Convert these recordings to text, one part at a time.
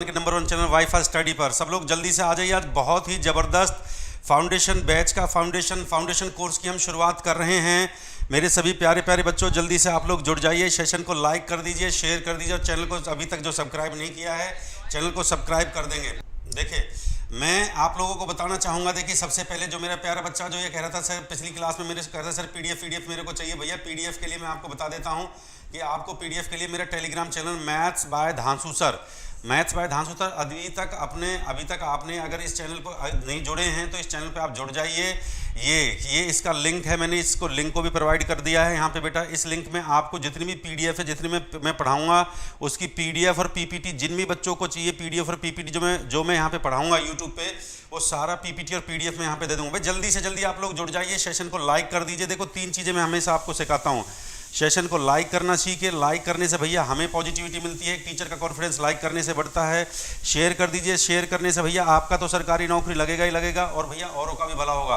के number 1 channel wifi study पर सब लोग जल्दी से आ जाइए। आज बहुत ही ज़बरदस्त फाउंडेशन बैच का फाउंडेशन कोर्स की हम शुरुआत कर रहे हैं। मेरे सभी प्यारे प्यारे बच्चों, जल्दी से आप लोग जुड़ जाइए, सेशन को लाइक कर दीजिए, शेयर कर दीजिए और चैनल को अभी तक जो सब्सक्राइब नहीं किया है चैनल को सब्सक्राइब कर देंगे। देखिए, मैं आप लोगों को बताना चाहूँगा, देखिए सबसे पहले जो मेरा प्यारा बच्चा जो ये कह रहा था सर, पिछली क्लास में मेरे से कह रहा था सर पीडीएफ मेरे को चाहिए। भैया पीडीएफ के लिए मैं आपको बता देता हूँ कि आपको पीडीएफ के लिए मेरा टेलीग्राम चैनल मैथ्स बाय धांसू सर अभी तक आपने अगर इस चैनल पर नहीं जुड़े हैं तो इस चैनल पे आप जुड़ जाइए। ये इसका लिंक है, मैंने इसको लिंक को भी प्रोवाइड कर दिया है यहाँ पे बेटा। इस लिंक में आपको जितनी भी पीडीएफ है, जितनी मैं पढ़ाऊंगा उसकी पीडीएफ और पीपीटी, जिन भी बच्चों को चाहिए पीडीएफ और पीपीटी जो मैं यहाँ पे पढ़ाऊंगा यूट्यूब पे, वो सारा पीपीटी और पीडीएफ में यहाँ पे दे दूँगा। भाई जल्दी से जल्दी आप लोग जुड़ जाइए, सेशन को लाइक कर दीजिए। देखो 3 चीज़ें मैं हमेशा आपको सिखाता हूँ। सेशन को लाइक करना सीखिए, लाइक करने से भैया हमें पॉजिटिविटी मिलती है, टीचर का कॉन्फिडेंस लाइक करने से बढ़ता है। शेयर कर दीजिए, शेयर करने से भैया आपका तो सरकारी नौकरी लगेगा ही लगेगा और भैया औरों का भी भला होगा।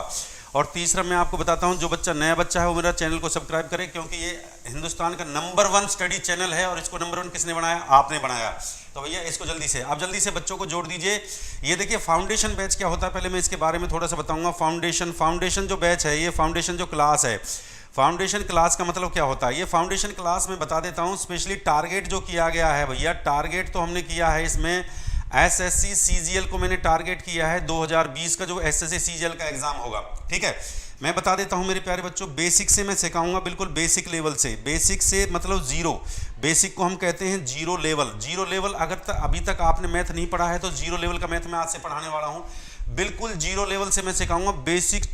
और तीसरा मैं आपको बताता हूं, जो बच्चा नया बच्चा है वो मेरा चैनल को सब्सक्राइब करे, क्योंकि ये हिंदुस्तान का नंबर 1 स्टडी चैनल है और इसको नंबर 1 किसने बनाया? आपने बनाया। तो भैया इसको जल्दी से बच्चों को जोड़ दीजिए। ये देखिए फाउंडेशन बैच क्या होता है, पहले मैं इसके बारे में थोड़ा सा बताऊंगा। फाउंडेशन जो बैच है, ये फाउंडेशन जो क्लास है, फाउंडेशन क्लास का मतलब क्या होता है? ये फाउंडेशन क्लास में बता देता हूँ। स्पेशली टारगेट जो किया गया है भैया, टारगेट तो हमने किया है इसमें एसएससी सीजीएल को मैंने टारगेट किया है 2020 का जो एसएससी सीजीएल का एग्जाम होगा। ठीक है, मैं बता देता हूँ मेरे प्यारे बच्चों, बेसिक से मैं सिखाऊंगा, बिल्कुल बेसिक लेवल से। बेसिक से मतलब जीरो, बेसिक को हम कहते हैं जीरो लेवल। जीरो लेवल अगर अभी तक आपने मैथ नहीं पढ़ा है तो जीरो लेवल का मैथ मैं आज से पढ़ाने वाला हूँ। बिल्कुल जीरो लेवल से मैं सिखाऊंगा, बेसिक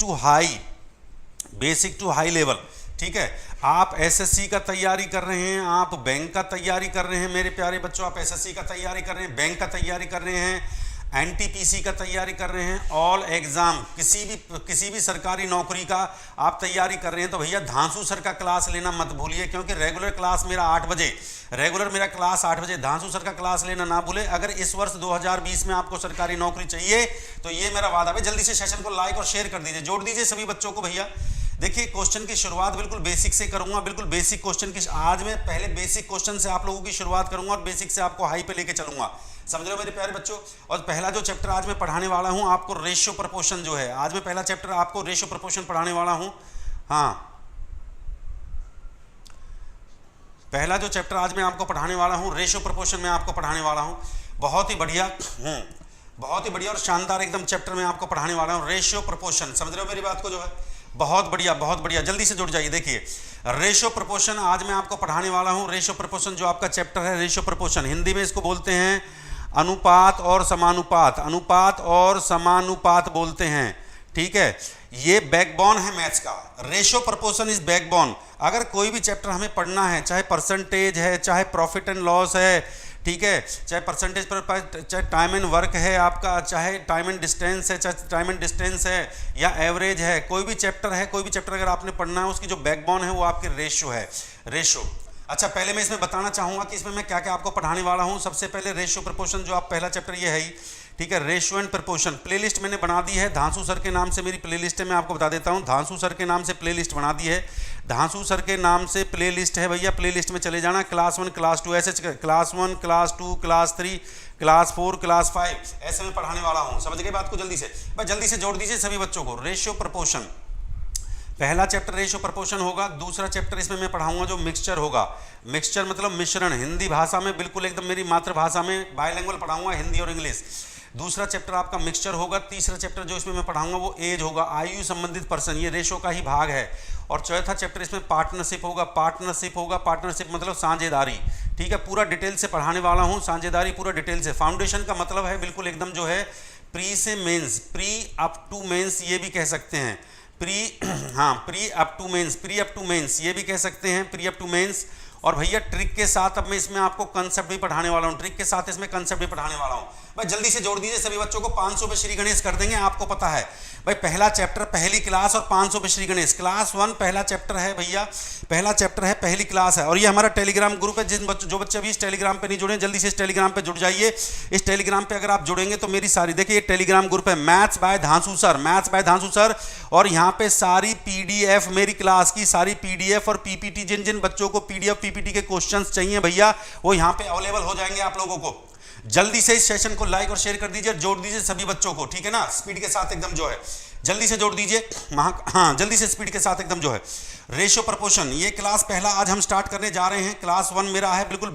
टू हाई लेवल। ठीक है, आप एसएससी का तैयारी कर रहे हैं, आप बैंक का तैयारी कर रहे हैं मेरे प्यारे बच्चों, आप एसएससी का तैयारी कर रहे हैं, बैंक का तैयारी कर रहे हैं, एनटीपीसी का तैयारी कर रहे हैं, ऑल एग्जाम किसी भी सरकारी नौकरी का आप तैयारी कर रहे हैं, तो भैया धांसू सर का क्लास लेना मत भूलिए, क्योंकि रेगुलर क्लास मेरा 8 बजे, धांसू सर का क्लास लेना ना भूले। अगर इस वर्ष 2020 में आपको सरकारी नौकरी चाहिए तो ये मेरा वादा है। जल्दी से सेशन को लाइक और शेयर कर दीजिए, जोड़ दीजिए सभी बच्चों को। भैया देखिए, क्वेश्चन की शुरुआत बिल्कुल बेसिक से करूंगा, बिल्कुल बेसिक क्वेश्चन की। आज मैं पहले बेसिक क्वेश्चन से आप लोगों की शुरुआत करूंगा और बेसिक से आपको हाई पे लेके चलूंगा, समझ रहे हो मेरे प्यारे बच्चों। और पहला जो चैप्टर आज मैं पढ़ाने वाला हूं आपको, रेशियो प्रपोर्शन जो है, आज मैं पहला चैप्टर आपको रेशियो प्रपोर्शन पढ़ाने वाला हूं। हाँ, पहला जो चैप्टर आज मैं आपको पढ़ाने वाला हूं, रेशियो प्रपोर्शन में आपको पढ़ाने वाला हूं। बहुत ही बढ़िया और शानदार एकदम चैप्टर में आपको पढ़ाने वाला हूं, रेशियो प्रपोर्शन। समझ रहे हो मेरी बात को जो है? बहुत बढ़िया, जल्दी से जुड़ जाइए। देखिए रेशियो प्रपोर्शन आज मैं आपको पढ़ाने वाला हूं। रेशियो प्रपोर्शन जो आपका चैप्टर है, रेशियो प्रपोर्शन, हिंदी में इसको बोलते हैं अनुपात और समानुपात बोलते हैं। ठीक है, ये बैकबोन है मैथ्स का। Ratio proportion is backbone. अगर कोई भी चैप्टर हमें पढ़ना है, चाहे परसेंटेज है, चाहे प्रॉफिट एंड लॉस है, ठीक है, चाहे परसेंटेज पर, चाहे टाइम एंड वर्क है आपका, चाहे टाइम एंड डिस्टेंस है या एवरेज है, कोई भी चैप्टर अगर आपने पढ़ना है, उसकी जो बैकबोन है वो आपकी रेशियो है। अच्छा, पहले मैं इसमें बताना चाहूँगा कि इसमें मैं क्या क्या आपको पढ़ाने वाला हूँ। सबसे पहले रेशियो प्रपोर्शन जो आप पहला चैप्टर ये है ही, ठीक है, रेशियो एंड प्रपोर्शन। प्लेलिस्ट मैंने बना दी है, धांसू सर के नाम से मेरी प्लेलिस्ट है, मैं आपको बता देता हूँ। धांसू सर के नाम से प्लेलिस्ट बना दी है, धांसू सर के नाम से प्लेलिस्ट है भैया। प्लेलिस्ट में चले जाना, क्लास 1 क्लास 2 ऐसे, class 1 class 2 class 3 class 4 class 5 ऐसे में पढ़ाने वाला हूँ। समझ गए बात को? जल्दी से भाई, जल्दी से जोड़ दीजिए सभी बच्चों को। रेशियो प्रपोर्शन पहला चैप्टर रेशियो प्रपोर्शन होगा। दूसरा चैप्टर इसमें मैं पढ़ाऊंगा जो मिक्सचर होगा। मिक्सचर मतलब मिश्रण, हिंदी भाषा में बिल्कुल एकदम मेरी मातृभाषा में बायलैंग्वेज पढ़ाऊंगा, हिंदी और इंग्लिश। दूसरा चैप्टर आपका मिक्सचर होगा। तीसरा चैप्टर जो इसमें मैं पढ़ाऊंगा वो एज होगा, आयु संबंधित पर्सन, ये रेशो का ही भाग है। और चौथा चैप्टर इसमें पार्टनरशिप होगा। पार्टनरशिप मतलब साझेदारी। ठीक है, पूरा डिटेल से पढ़ाने वाला हूँ, साझेदारी पूरा डिटेल से। फाउंडेशन का मतलब है बिल्कुल एकदम जो है प्री से mains, pre up to mains ये भी कह सकते हैं, प्री अप टू मेंस ये भी कह सकते हैं, प्री अप टू मेंस। और भैया ट्रिक के साथ अब मैं इसमें आपको कंसेप्ट भी पढ़ाने वाला हूँ, भाई जल्दी से जोड़ दीजिए सभी बच्चों को। 500 पे श्री गणेश कर देंगे, आपको पता है भाई पहला चैप्टर पहली क्लास और 500 पे श्री गणेश। क्लास 1 पहला चैप्टर है भैया, पहला चैप्टर है, पहली क्लास है। और ये हमारा टेलीग्राम ग्रुप है, जो बच्चे अभी इस टेलीग्राम पे नहीं जुड़े जल्दी से इस टेलीग्राम पे जुड़ जाइए। इस टेलीग्राम पे अगर आप जुड़ेंगे तो मेरी सारी, देखिए ये टेलीग्राम ग्रुप है मैथ्स बाय धांसू सर, और यहाँ पे सारी पीडीएफ मेरी क्लास की सारी पीडीएफ और पीपीटी, जिन जिन बच्चों को पीडीएफ पीपीटी के क्वेश्चंस चाहिए भैया वो यहाँ पे अवेलेबल हो जाएंगे आप लोगों को। जल्दी से इस सेशन को लाइक और शेयर कर दीजिए, जोड़ दीजिए सभी बच्चों को, ठीक है ना, स्पीड के साथ एकदम जो है जल्दी से जोड़ दीजिए। हाँ जल्दी से स्पीड के साथ एकदम जो है। रेशियो प्रपोर्शन, ये क्लास पहला आज हम स्टार्ट करने जा रहे हैं। क्लास 1 मेरा है बिल्कुल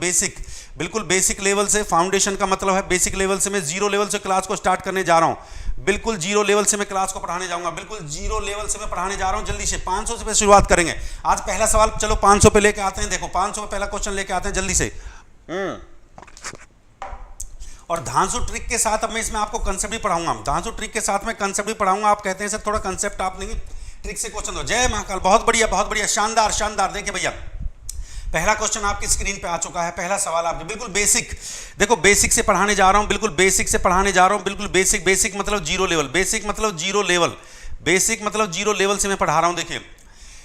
बेसिक लेवल से। फाउंडेशन का मतलब है बेसिक लेवल से। मैं जीरो लेवल से क्लास को स्टार्ट करने जा रहा हूँ, बिल्कुल जीरो लेवल से मैं क्लास को पढ़ाने जाऊंगा, बिल्कुल जीरो लेवल से मैं पढ़ाने जा रहा हूँ। जल्दी से 500 से शुरुआत करेंगे आज। पहला सवाल चलो 500 पे लेके आते हैं। देखो 500 पे पहला क्वेश्चन लेके आते हैं जल्दी से। और धांसू ट्रिक के साथ अब मैं इसमें आपको कंसेप्ट भी पढ़ाऊंगा। धांसू ट्रिक के साथ में कंसेप्ट भी पढ़ाऊंगा। आप कहते हैं सर थोड़ा कंसेप्ट आप नहीं ट्रिक से क्वेश्चन दो। जय महाकाल, बहुत बढ़िया शानदार शानदार। देखिए भैया पहला क्वेश्चन आपकी स्क्रीन पे आ चुका है। पहला सवाल आप बिल्कुल बेसिक, देखो बेसिक से पढ़ाने जा रहा हूं, बिल्कुल बेसिक से पढ़ाने जा रहा हूं, बिल्कुल बेसिक मतलब जीरो लेवल, बेसिक मतलब जीरो लेवल से मैं पढ़ा रहा हूं।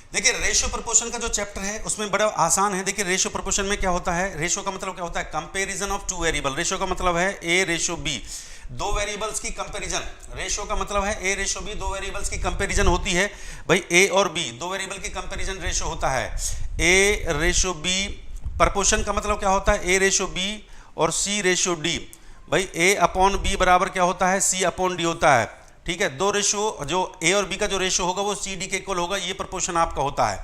देखिए रेशियो प्रपोर्शन का जो चैप्टर है उसमें बड़ा आसान है। देखिए रेशियो प्रपोर्शन में क्या होता है, रेशियो का मतलब क्या होता है, comparison of two variable. Ratio का मतलब है ए रेशियो बी, दो वेरिएबल्स की कंपैरिजन। रेशियो का मतलब है ए रेशियो बी, दो वेरिएबल्स की कंपैरिजन होती है भाई। ए और बी दो वेरिएबल की कंपैरिजन रेशियो होता है ए रेशियो बी। प्रपोर्शन का मतलब क्या होता है, ए रेशियो बी और सी रेशियो डी। भाई ए अपॉन बी बराबर क्या होता है, सी अपॉन डी होता है, ठीक है। दो रेशियो जो ए और बी का जो रेशियो होगा वो सी डी के इक्वल होगा, ये प्रपोर्शन आपका होता है।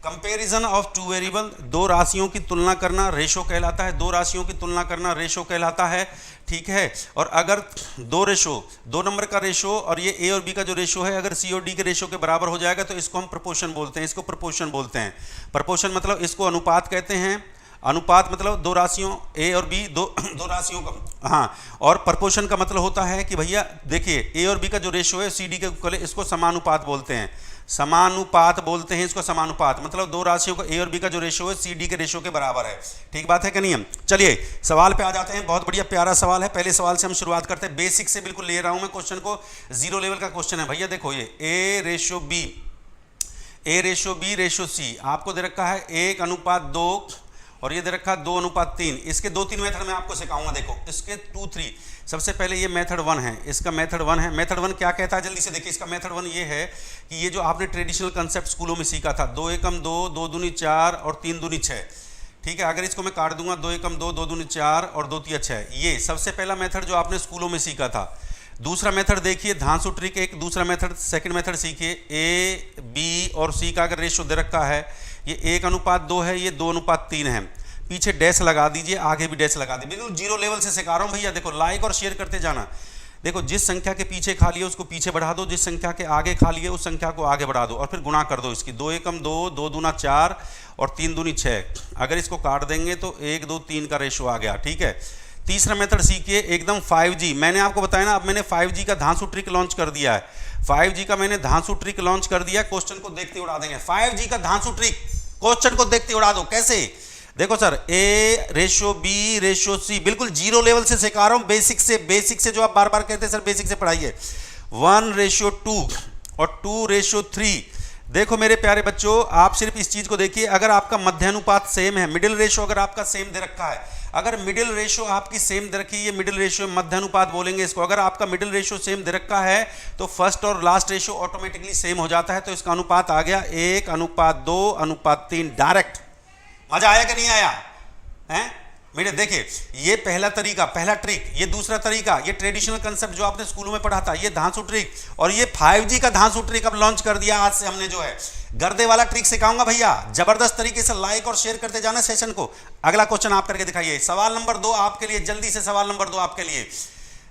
कंपैरिजन ऑफ टू वेरिएबल, दो राशियों की तुलना करना रेशियो कहलाता है, दो राशियों की तुलना करना रेशियो कहलाता है, ठीक है। और अगर दो रेशियो, दो नंबर का रेशियो और ये ए और बी का जो रेशियो है अगर सी और डी के रेशियो के बराबर हो जाएगा तो इसको हम प्रपोर्शन बोलते हैं, इसको प्रपोर्शन बोलते हैं। प्रपोर्शन मतलब इसको अनुपात कहते हैं। अनुपात मतलब दो राशियों ए और बी, दो राशियों का, हाँ। और प्रपोर्शन का मतलब होता है कि भैया देखिए ए और बी का जो रेशियो है सी डी के इक्वल है, इसको समानुपात बोलते हैं, समानुपात बोलते हैं इसको, समानुपात मतलब दो राशियों का ए और बी का जो रेशियो है सी डी के रेशियो के बराबर है। ठीक बात है कि नहीं। हम चलिए सवाल पे आ जाते हैं। बहुत बढ़िया प्यारा सवाल है। पहले सवाल से हम शुरुआत करते हैं, बेसिक से बिल्कुल ले रहा हूं मैं क्वेश्चन को, जीरो लेवल का क्वेश्चन है भैया। देखो ये A ratio B, A ratio B ratio C आपको दे रखा है 1:2 और ये दे रखा है 2:3। इसके 2-3 मेथड मैं आपको सिखाऊंगा। देखो इसके 2-3, सबसे पहले ये मेथड 1 है, इसका मेथड 1 है। मेथड 1 क्या कहता है जल्दी से देखिए। इसका मेथड 1 ये है कि ये जो आपने ट्रेडिशनल कंसेप्ट स्कूलों में सीखा था, 2 एकम 2, 2 दूनी 4 और 3 दूनी 6, ठीक है। अगर इसको मैं काट दूंगा 2 एकम 2, 2 दूनी 4 और 2 तिया 6, ये सबसे पहला मेथड जो आपने स्कूलों में सीखा था। दूसरा मेथड देखिए धांसू ट्रिक, एक दूसरा मेथड, सेकंड मेथड सीखिए। ए बी और सी का अगर रेशियो दे रखा है, ये 1:2 है, ये 2:3 है। पीछे डैश लगा दीजिए, आगे भी डैश लगा दीजिए। बिल्कुल जीरो लेवल से सिखा रहा हूँ भैया। देखो लाइक और शेयर करते जाना। देखो जिस संख्या के पीछे खाली है उसको पीछे बढ़ा दो, जिस संख्या के आगे खाली है उस संख्या को आगे बढ़ा दो और फिर गुणा कर दो इसकी। 2 एकम 2, 2 दूना 4 और 3 दूनी 6। अगर इसको काट देंगे तो 1, 2, 3 का रेशियो आ गया, ठीक है। तीसरा मेथड सीखिए एकदम 5G। मैंने आपको बताया ना, अब मैंने 5G का धांसू ट्रिक लॉन्च कर दिया है। 5G का मैंने धांसू ट्रिक लॉन्च कर दिया। क्वेश्चन को देखते उड़ा देंगे। 5G का धांसू ट्रिक, क्वेश्चन को देखते उड़ा दो। कैसे? देखो sir, A ratio B ratio C, बिल्कुल जीरो लेवल से सिखा रहा हूं, बेसिक से जो आप बार बार कहते हैं सर बेसिक से पढ़ाइए। 1:2 और 2:3। देखो मेरे प्यारे बच्चों, आप सिर्फ इस चीज को देखिए। अगर आपका मध्यानुपात सेम है, मिडिल रेशियो अगर आपका सेम दे रखा है, अगर मिडिल रेशियो आपकी सेम दे रखी है, ये मिडिल रेशियो मध्यानुपात बोलेंगे इसको। अगर आपका मिडिल रेशियो सेम दे रखा है तो फर्स्ट और लास्ट रेशियो ऑटोमेटिकली सेम हो जाता है। तो इसका अनुपात आ गया 1:2:3 डायरेक्ट। मजा आया कि नहीं आया हैं मेरे? देखिए ये पहला तरीका, पहला ट्रिक। ये दूसरा तरीका, ये ट्रेडिशनल कंसेप्ट जो आपने स्कूलों में पढ़ा था, ये धांसू ट्रिक। और ये 5G का धांसू ट्रिक अब लॉन्च कर दिया आज से हमने, जो है गर्दे वाला ट्रिक सिखाऊंगा भैया। जबरदस्त तरीके से लाइक और शेयर करते जाना सेशन को। अगला क्वेश्चन आप करके दिखाइए। सवाल नंबर 2 आपके लिए, जल्दी से सवाल नंबर 2 आपके लिए,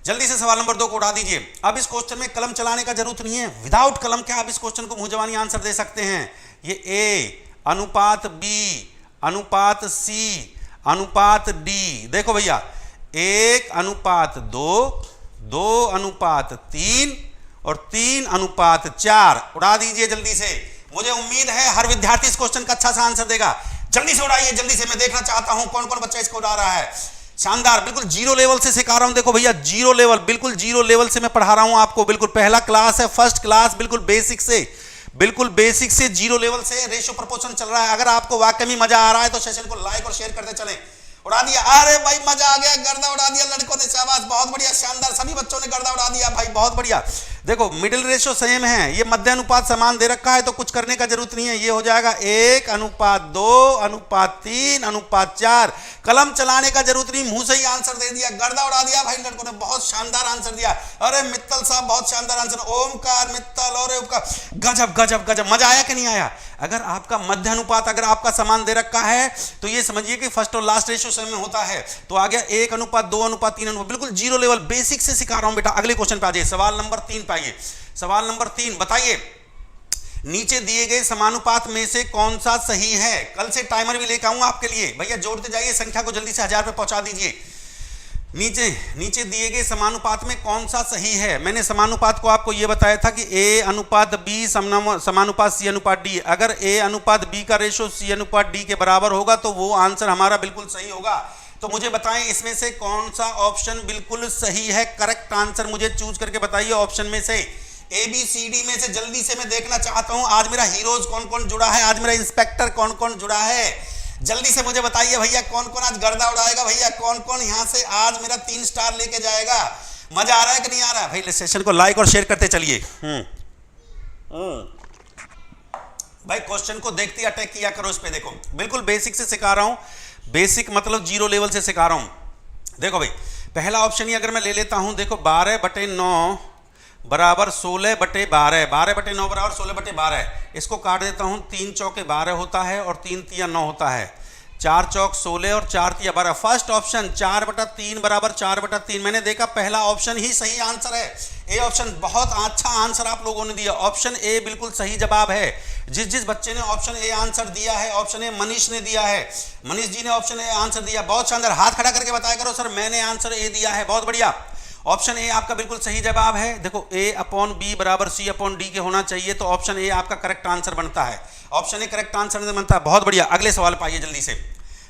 जल्दी से सवाल नंबर 2 को उठा दीजिए। अब इस क्वेश्चन में कलम चलाने का जरूरत नहीं है, विदाउट कलम क्या आप इस क्वेश्चन को मुंह जबानी आंसर दे सकते हैं। ये ए अनुपात बी अनुपात सी अनुपात डी। देखो भैया 1:2, 2:3 और 3:4। उड़ा दीजिए जल्दी से। मुझे उम्मीद है हर विद्यार्थी इस क्वेश्चन का अच्छा सा आंसर देगा। जल्दी से उड़ाइए, जल्दी से। मैं देखना चाहता हूं कौन कौन बच्चा इसको उड़ा रहा है। शानदार, बिल्कुल जीरो लेवल से सिखा रहा हूं। देखो भैया जीरो लेवल, बिल्कुल जीरो लेवल से मैं पढ़ा रहा हूं आपको। बिल्कुल पहला क्लास है, फर्स्ट क्लास, बिल्कुल बेसिक से, बिल्कुल बेसिक से जीरो लेवल से रेशियो प्रपोर्शन चल रहा है। अगर आपको वाकई में मजा आ रहा है तो सेशन को लाइक और शेयर करते चलें। उड़ा दिया, अरे भाई मजा आ गया, गर्दा उड़ा दिया लड़कों ने, शाबाश, बहुत बढ़िया, शानदार। सभी बच्चों ने गर्दा उड़ा दिया भाई, बहुत बढ़िया। देखो मिडिल रेशियो सेम है, ये मध्य अनुपात समान दे रखा है तो कुछ करने का जरूरत नहीं है। ये हो जाएगा 1:2:3:4। कलम चलाने का जरूरत नहीं, मुंह से ही आंसर दे दिया, गर्दा उड़ा दिया भाई लड़कों ने, बहुत शानदार आंसर दिया। अरे मित्तल साहब बहुत शानदार आंसर, ओमकार मित्तल और गजब गजब गजब। मजा आया कि नहीं आया? अगर आपका मध्य अनुपात अगर आपका समान दे रखा है तो ये समझिए कि फर्स्ट और लास्ट रेशियो सेम होता है। तो आ गया 1:2:3, बिल्कुल जीरो लेवल बेसिक से सिखा रहा हूं बेटा। अगले क्वेश्चन पे आ जाइए, सवाल नंबर 3 पे आइए। सवाल नंबर 3 बताइए, नीचे दिए गए समानुपात में से कौन सा सही है? कल से टाइमर भी लेकर आऊंगा आपके लिए, भैया जोड़ते जाइए, संख्या को जल्दी से 1000 पे पहुंचा दीजिए। नीचे दिए गए समानुपात में कौन सा सही है? मैंने समानुपात को आपको यह बताया था कि A:B समानुपात C:D। अगर A:B का रेशो C:D के बराबर होगा तो वो आंसर हमारा बिल्कुल सही होगा। तो मुझे बताएं इसमें से कौन सा ऑप्शन बिल्कुल सही है? करेक्ट आंसर मुझे चूज करके बताइए ऑप्शन में से, ABCD में से। जल्दी से मैं देखना चाहता हूं आज मेरा हीरोज कौन कौन जुड़ा है, आज मेरा इंस्पेक्टर कौन कौन जुड़ा है। जल्दी से मुझे बताइए भैया, कौन कौन आज गर्दा उड़ाएगा भैया, कौन कौन यहां से आज मेरा 3 स्टार लेके जाएगा। मजा आ रहा है कि नहीं आ रहा है भाई? सेशन को लाइक और शेयर करते चलिए। भाई क्वेश्चन को देखते अटैक किया करो इस पे। देखो बिल्कुल बेसिक से सिखा रहा हूं, बेसिक मतलब जीरो लेवल से सिखा रहा हूं। देखो भाई पहला ऑप्शन ही अगर मैं ले लेता हूं, देखो 12/9 बराबर 16/12, 12/9 बराबर 16/12। इसको काट देता हूं, 3 चौके 12 होता है और 3 तिया 9 होता है, 4 चौक 16 और 4 तिया 12। फर्स्ट ऑप्शन 4/3 बराबर 4/3। मैंने देखा पहला ऑप्शन ही सही आंसर है, ए ऑप्शन। बहुत अच्छा आंसर आप लोगों ने दिया, ऑप्शन ए बिल्कुल सही जवाब है। जिस बच्चे ने ऑप्शन ए आंसर दिया है, ऑप्शन ए मनीष ने दिया है, मनीष जी ने ऑप्शन ए आंसर दिया, बहुत शानदार। हाथ खड़ा करके बताया करो सर मैंने आंसर ए दिया है, बहुत बढ़िया। ऑप्शन ए आपका बिल्कुल सही जवाब है। देखो A/B बराबर C/D के होना चाहिए, तो ऑप्शन ए आपका करेक्ट आंसर बनता है, ऑप्शन ए करेक्ट आंसर बनता है, बहुत बढ़िया। अगले सवाल पाइए जल्दी से।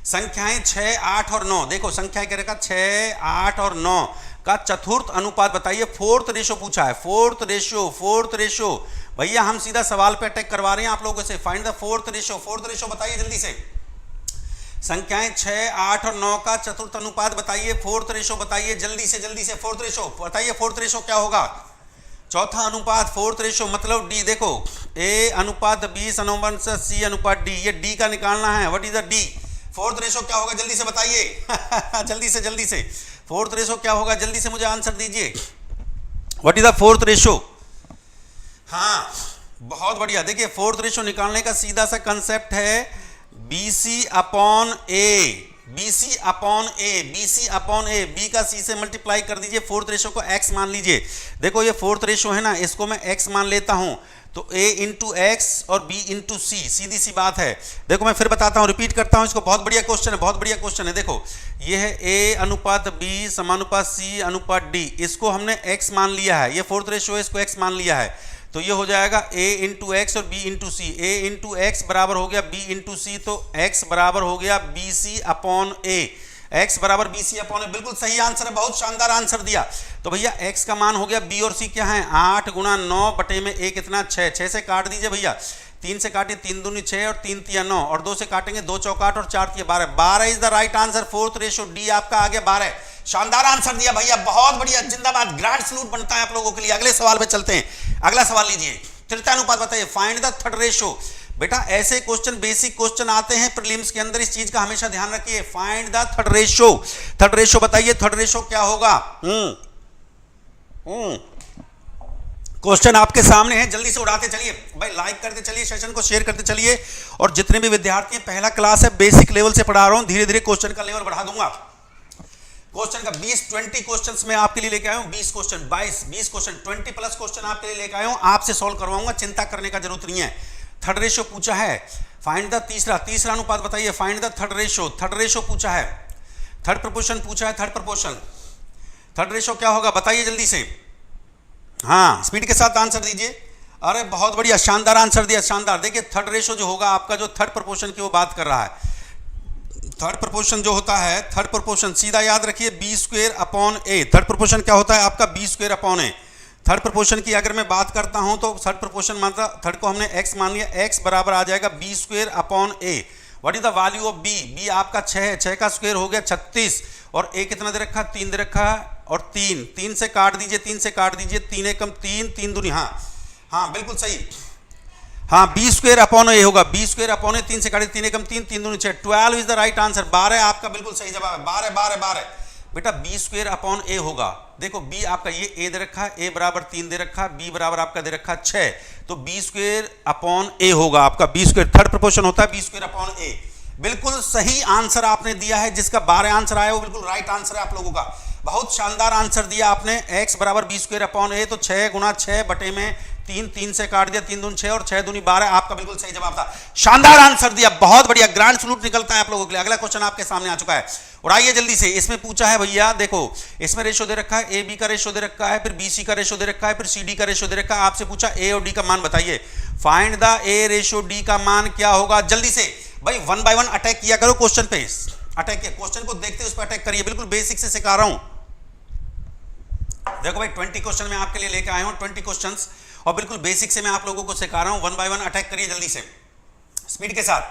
संख्याएं 6, 8 और 9, देखो संख्या क्या रहेगा, 6, 8 और 9 का चतुर्थ अनुपात बताइए। फोर्थ रेशो पूछा है, फोर्थ रेशो। भैया हम सीधा सवाल पे अटैक करवा रहे हैं आप लोगों से। फाइंड द फोर्थ रेशो बताइए जल्दी से। संख्याएं 6, 8 और 9 का चतुर्थ अनुपात बताइए, फोर्थ रेशो बताइए जल्दी से फोर्थ रेशो बताइए। फोर्थ रेशो क्या होगा? चौथा अनुपात, फोर्थ रेशो मतलब D। देखो A:B/C/D, ये D का निकालना है। What is the D? Fourth ratio क्या होगा जल्दी से बताइए जल्दी से फोर्थ रेशो क्या होगा, जल्दी से मुझे आंसर दीजिए। What is the fourth ratio? हाँ बहुत बढ़िया। देखिए फोर्थ रेशो निकालने का सीधा सा कंसेप्ट है BC/A, B का C से मल्टीप्लाई कर दीजिए, फोर्थ रेशो को X मान लीजिए। देखो ये फोर्थ रेशो है ना, इसको मैं X मान लेता हूं तो A/X और B/C, सीधी सी बात है। देखो मैं फिर बताता हूं, रिपीट करता हूं इसको, बहुत बढ़िया क्वेश्चन है। देखो ये है A:B समानुपात C:D, इसको हमने X मान लिया है, ये फोर्थ रेशो है, इसको X मान लिया है, तो ये हो जाएगा A/X और B/C। A/X बराबर हो गया B/C, तो X बराबर हो गया BC/A। X बराबर BC/A, बिल्कुल सही आंसर है, बहुत शानदार आंसर दिया। तो भैया X का मान हो गया, B और C क्या है, 8 × 9 बटे में A कितना, 6 से काट दीजिए भैया, 3 से काटिए, 3 दूनी 6 और 3 तिया 9 और 2 से काटेंगे, 2 चौक 8 और 4 तिया 12। 12 is the right answer. Fourth ratio D आपका आ गया 12। शानदार आंसर दिया भैया, बहुत बढ़िया, जिंदाबाद, ग्रैंड सैल्यूट बनता है आप लोगों के लिए। अगले सवाल पे चलते हैं। अगला सवाल लीजिए, तृतीयानुपात बताइए। Find the third ratio. बेटा ऐसे क्वेश्चन, बेसिक क्वेश्चन आते हैं प्रीलिम्स के अंदर, इस चीज का हमेशा ध्यान रखिए। फाइंड द थर्ड रेशो बताइए, थर्ड रेशो क्या होगा? क्वेश्चन आपके सामने है, जल्दी से उड़ाते चलिए भाई, लाइक करते चलिए, सेशन को शेयर करते चलिए। और जितने भी विद्यार्थी हैं, पहला क्लास है, बेसिक लेवल से पढ़ा रहा हूं, धीरे धीरे क्वेश्चन का लेवल बढ़ा दूंगा। क्वेश्चन का 20 क्वेश्चंस मैं आपके लिए लेके आया हूं, 20 क्वेश्चन 20 प्लस क्वेश्चन आपके लिए लेके आया हूं, आपसे सॉल्व करवाऊंगा, चिंता करने का जरूरत नहीं है। थर्ड रेशो पूछा है, फाइंड द तीसरा अनुपात बताइए। फाइंड द थर्ड रेशो पूछा है, थर्ड प्रपोर्शन पूछा है, थर्ड रेशो क्या होगा बताइए जल्दी से। हाँ स्पीड के साथ आंसर दीजिए। अरे बहुत बढ़िया, शानदार आंसर दिया, शानदार। देखिए थर्ड रेशो जो होगा आपका, जो थर्ड प्रपोर्शन की वो बात कर रहा है, थर्ड प्रपोर्शन जो होता है, थर्ड प्रपोर्शन सीधा याद रखिए B²/A। थर्ड प्रपोर्शन क्या होता है आपका B²/A। थर्ड प्रपोर्शन की अगर मैं बात करता हूं तो थर्ड प्रपोर्शन मतलब थर्ड को हमने X मान लिया, X बराबर आ जाएगा B²/A। What is the value of B? B आपका 6 है, 6 का स्क्वायर हो गया 36 और ए कितना दे रखा, 3 दे रखा है, और 3 से काट दीजिए, 3 से काट दीजिए, 3 एकम 3, 3 दूनी, हाँ बिल्कुल सही, हाँ बी स्क्वायर अपॉन ए होगा, बी स्क्वायर अपॉन ए, 3 से काटे 3 एकम 3, 3 दूनी 6, 12 इज द राइट आंसर, 12 आपका बिल्कुल सही जवाब है, 12 बेटा बी स्क्वायर अपॉन ए होगा। देखो बी आपका ये ए दे रखा है, ए बराबर 3 दे रखा है, बी बराबर आपका दे रखा 6, तो बी स्क्वायर अपॉन ए होगा आपका, बी स्क्वायर थर्ड प्रोपोर्शन होता है बी स्क्वायर अपॉन ए। बिल्कुल सही आंसर आपने दिया है, जिसका 12 आंसर आया वो बिल्कुल राइट आंसर है आप लोगों का, बहुत शानदार आंसर दिया आपने। x बराबर बी स्क्वायर अपॉन ए, तो 6 गुना 6 बटे में 3 से काट दिया, 3 दूनी 6 और 6 दूनी 12, आपका बिल्कुल सही जवाब था, शानदार आंसर दिया, बहुत बढ़िया, ग्रैंड सलूट निकलता है आप लोगों के लिए। अगला क्वेश्चन आपके सामने आ चुका है, और आइए जल्दी से, इसमें पूछा है भैया, देखो इसमें रेशो दे रखा है, ए बी का रेशो दे रखा है, फिर बी सी का रेशो दे रखा है, फिर सी डी का रेशो दे रखा है, आपसे पूछा ए और डी का मान बताइए, find the A ratio D का मान क्या होगा। जल्दी से भाई 1 बाय 1 अटैक किया करो क्वेश्चन पे, अटैक किया, क्वेश्चन को देखते उस पर अटैक करिए, बिल्कुल बेसिक से सिखा रहा हूं। देखो भाई 20 क्वेश्चन मैं आपके लिए लेकर आया हूं, 20 क्वेश्चंस, और बिल्कुल बेसिक से मैं आप लोगों को सिखा रहा हूं, 1 बाय 1 अटैक करिए जल्दी से, स्पीड के साथ,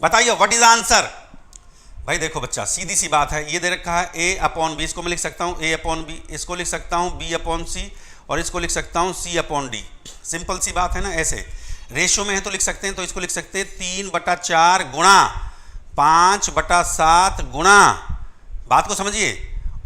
बताइए व्हाट इज द आंसर। भाई देखो बच्चा, सीधी सी बात है, ये दे रखा है ए अपॉन बी, इसको मैं लिख सकता हूं ए अपॉन बी, इसको लिख सकता हूं बी अपॉन सी, और इसको लिख सकता हूं सी अपॉन डी, सिंपल सी बात है ना। ऐसे रेशियो में है तो लिख सकते हैं, तो इसको लिख सकते हैं 3/4 गुणा 5/7 गुणा, बात को समझिए,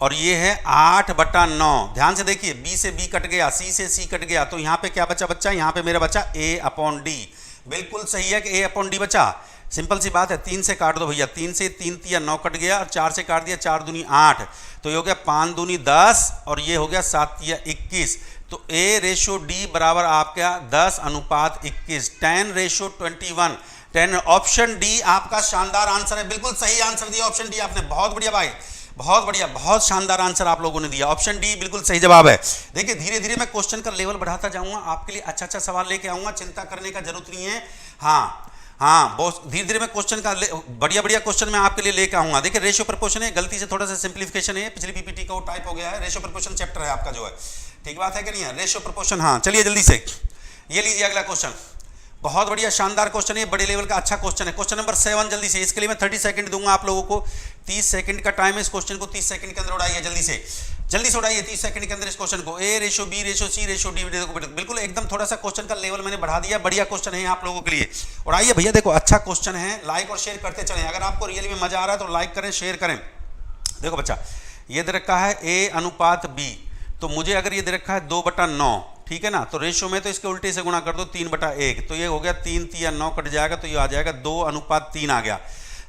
और ये है 8/9, ध्यान से देखिए, बी से बी कट गया, सी से सी कट गया, तो यहाँ पे क्या बचा बच्चा, यहाँ पे मेरा बचा ए अपॉन डी, बिल्कुल सही है कि ए अपॉन डी बचा, सिंपल सी बात है, 3 से काट दो भैया, 3 से 3 तिया 9 कट गया, और 4 से काट दिया, 4 दूनी 8, तो ये हो गया 5 दूनी 10, और ये हो गया 7 तिया 21, तो ए रेशो डी बराबर आपका 10:21, 10:21, 10, ऑप्शन डी आपका शानदार आंसर है, बिल्कुल सही आंसर दिया ऑप्शन डी आपने, बहुत बढ़िया भाई, बहुत बढ़िया, बहुत शानदार आंसर आप लोगों ने दिया, ऑप्शन डी बिल्कुल सही जवाब है। देखिए धीरे धीरे मैं क्वेश्चन का लेवल बढ़ाता जाऊंगा, आपके लिए अच्छा सवाल लेके आऊंगा, चिंता करने का जरूरत नहीं है। हाँ बहुत धीरे धीरे मैं क्वेश्चन का बढ़िया क्वेश्चन मैं आपके लिए लेके आऊंगा। देखिए रेशियो प्रपोर्शन है, गलती से थोड़ा सा सिंप्लीफिकेशन है, पिछली पीपीटी का वो टाइप हो गया है, रेशियो प्रपोर्शन चैप्टर है आपका जो है, ठीक बात है कि नहीं है, रेशियो प्रपोर्शन। हाँ चलिए जल्दी से ये लीजिए अगला क्वेश्चन, बहुत बढ़िया शानदार क्वेश्चन है, बड़े लेवल का अच्छा क्वेश्चन है, क्वेश्चन नंबर 7 जल्दी से, इसके लिए मैं 30 सेकंड दूंगा आप लोगों को, 30 सेकंड का टाइम है, इस क्वेश्चन को 30 सेकंड के अंदर उड़ाइए, जल्दी से उड़ाइए 30 सेकंड के अंदर इस क्वेश्चन को, ए रेशो बी रेशो सी रेशो डी, बिल्कुल एकदम थोड़ा सा क्वेश्चन का लेवल मैंने बढ़ा दिया, बढ़िया क्वेश्चन है आप लोगों के लिए। और आइए भैया देखो अच्छा क्वेश्चन है, लाइक और शेयर करते चलें, अगर आपको रियली में मजा आ रहा है तो लाइक करें शेयर करें। देखो बच्चा ये दे रखा है ए अनुपात बी, तो मुझे अगर ये दे रखा है 2/9, ठीक है ना, तो रेशियो में तो इसके उल्टे से गुणा कर दो 3/1, तो ये हो गया 3 तिया 9 कट जाएगा, तो ये आ जाएगा 2:3 आ गया।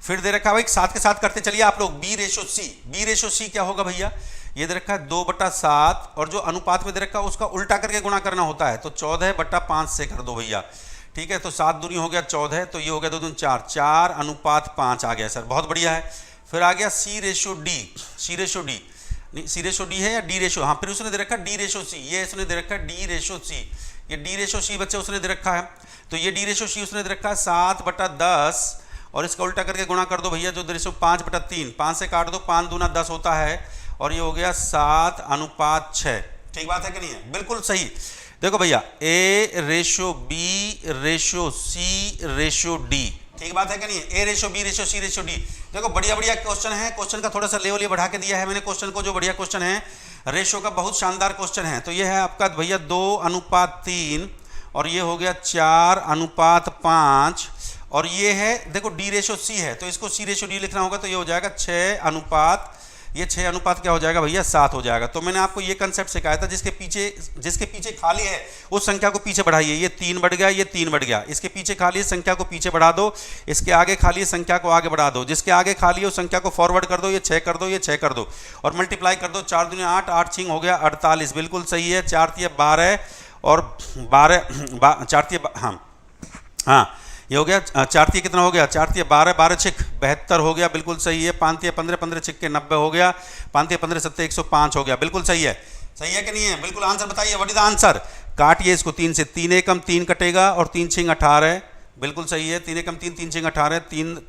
फिर दे रखा है भाई साथ के साथ करते चलिए आप लोग, बी रेशो सी, बी रेशो सी क्या होगा भैया, ये दे रखा है 2/7, और जो अनुपात में दे रखा है उसका उल्टा करके गुणा करना होता है, तो 14/5 से कर दो भैया, ठीक है, तो 7 दूनी हो गया 14, तो ये हो गया 2 दूनी 4, 4:5 आ गया सर, बहुत बढ़िया है। फिर आ गया सी रेशो डी, सी रेशो डी नहीं, सी रेशो डी है या डी रेशो, हाँ फिर उसने दे रखा है डी रेशो सी, ये इसने दे रखा है डी रेशो सी, ये डी रेशो सी बच्चे उसने दे रखा है, तो ये डी रेशो सी उसने दे रखा है 7/10, और इसका उल्टा करके गुणा कर दो भैया, जो रेशो 5/3, 5 से काट दो, 5 दूना 10 होता है, और ये हो गया 7:6, ठीक बात है कि नहीं है, बिल्कुल सही। देखो भैया ए रेशो बी रेशो सी रेशो डी, ठीक बात है कि नहीं है, ए रेशो बी रेशो सी रेशो डी, देखो बढ़िया क्वेश्चन है, क्वेश्चन का थोड़ा सा लेवल ये बढ़ा के दिया है मैंने क्वेश्चन को, जो बढ़िया क्वेश्चन है, रेशो का बहुत शानदार क्वेश्चन है। तो ये है आपका भैया 2:3, और ये हो गया 4:5, और ये है देखो डी रेशो सी है, तो इसको सी रेशो डी लिखना होगा, तो ये हो जाएगा 6 ये 6 क्या हो जाएगा भैया 7 हो जाएगा। तो मैंने आपको ये कंसेप्ट सिखाया था, जिसके पीछे खाली है उस संख्या को पीछे बढ़ाइए, ये 3 बढ़ गया, ये 3 बढ़ गया, इसके पीछे खाली है संख्या को पीछे बढ़ा दो, इसके आगे खाली है संख्या को आगे बढ़ा दो, जिसके आगे खाली है उस संख्या को फॉरवर्ड कर दो, ये 6 कर दो, ये 6 कर दो, और मल्टीप्लाई कर दो, 4 दूनी 8, 8 6 हो गया 48, बिल्कुल सही है, 4 तिया 12, और 12 4 तिया हाँ ये हो गया 4 तिया कितना हो गया, 4 तिया 12, 12 6 72 हो गया, बिल्कुल सही है, 5 तिया 15, 15 6 के 90 हो गया, 5 तिया 15 7 105 हो गया, बिल्कुल सही है कि नहीं है, बिल्कुल आंसर बताइए व्हाट इज द आंसर। काटिए इसको 3 से, 3 एकम 3 कटेगा, और 3 6 18, बिल्कुल सही है, 3 एकम 3, 3 6 18,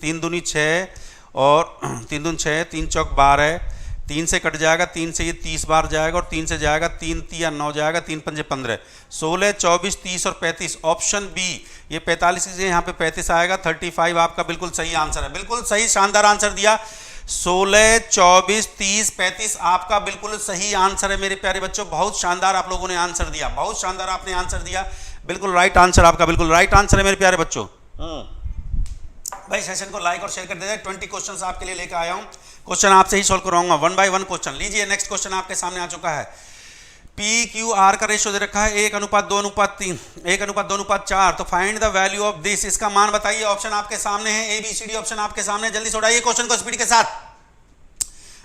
3 दूनी 6, और 3 दूनी 6, 3 चौक 12, 3 से कट जाएगा, 3 से ये 30 बार जाएगा, और 3 से जाएगा 3 तिया 9 जाएगा, 3 पंजे 15, 16 24 30 और 35, ऑप्शन बी ये 45 से यहाँ पे 35 आएगा, 35 आपका बिल्कुल सही आंसर है, बिल्कुल सही शानदार आंसर दिया, 16, 24, 30, 35 आपका बिल्कुल सही आंसर है मेरे प्यारे बच्चों। बहुत शानदार आप लोगों ने आंसर दिया, बहुत शानदार आपने आंसर दिया, बिल्कुल राइट आंसर आपका, बिल्कुल राइट आंसर है मेरे प्यारे बच्चों। भाई सेशन को लाइक और शेयर कर देते। 20 क्वेश्चंस आपके लिए लेकर आया हूं, क्वेश्चन आपसे ही सॉल्व करवाऊंगा 1 बाय 1 क्वेश्चन। लीजिए नेक्स्ट क्वेश्चन आपके सामने आ चुका है। पी क्यू आर का रेशियो दे रखा है 1:2:3, 1:2:4। तो find the value of this, इसका मान बताइए। ऑप्शन आपके सामने है, A B C D option आपके सामने। जल्दी से उड़ाइए क्वेश्चन को स्पीड के साथ,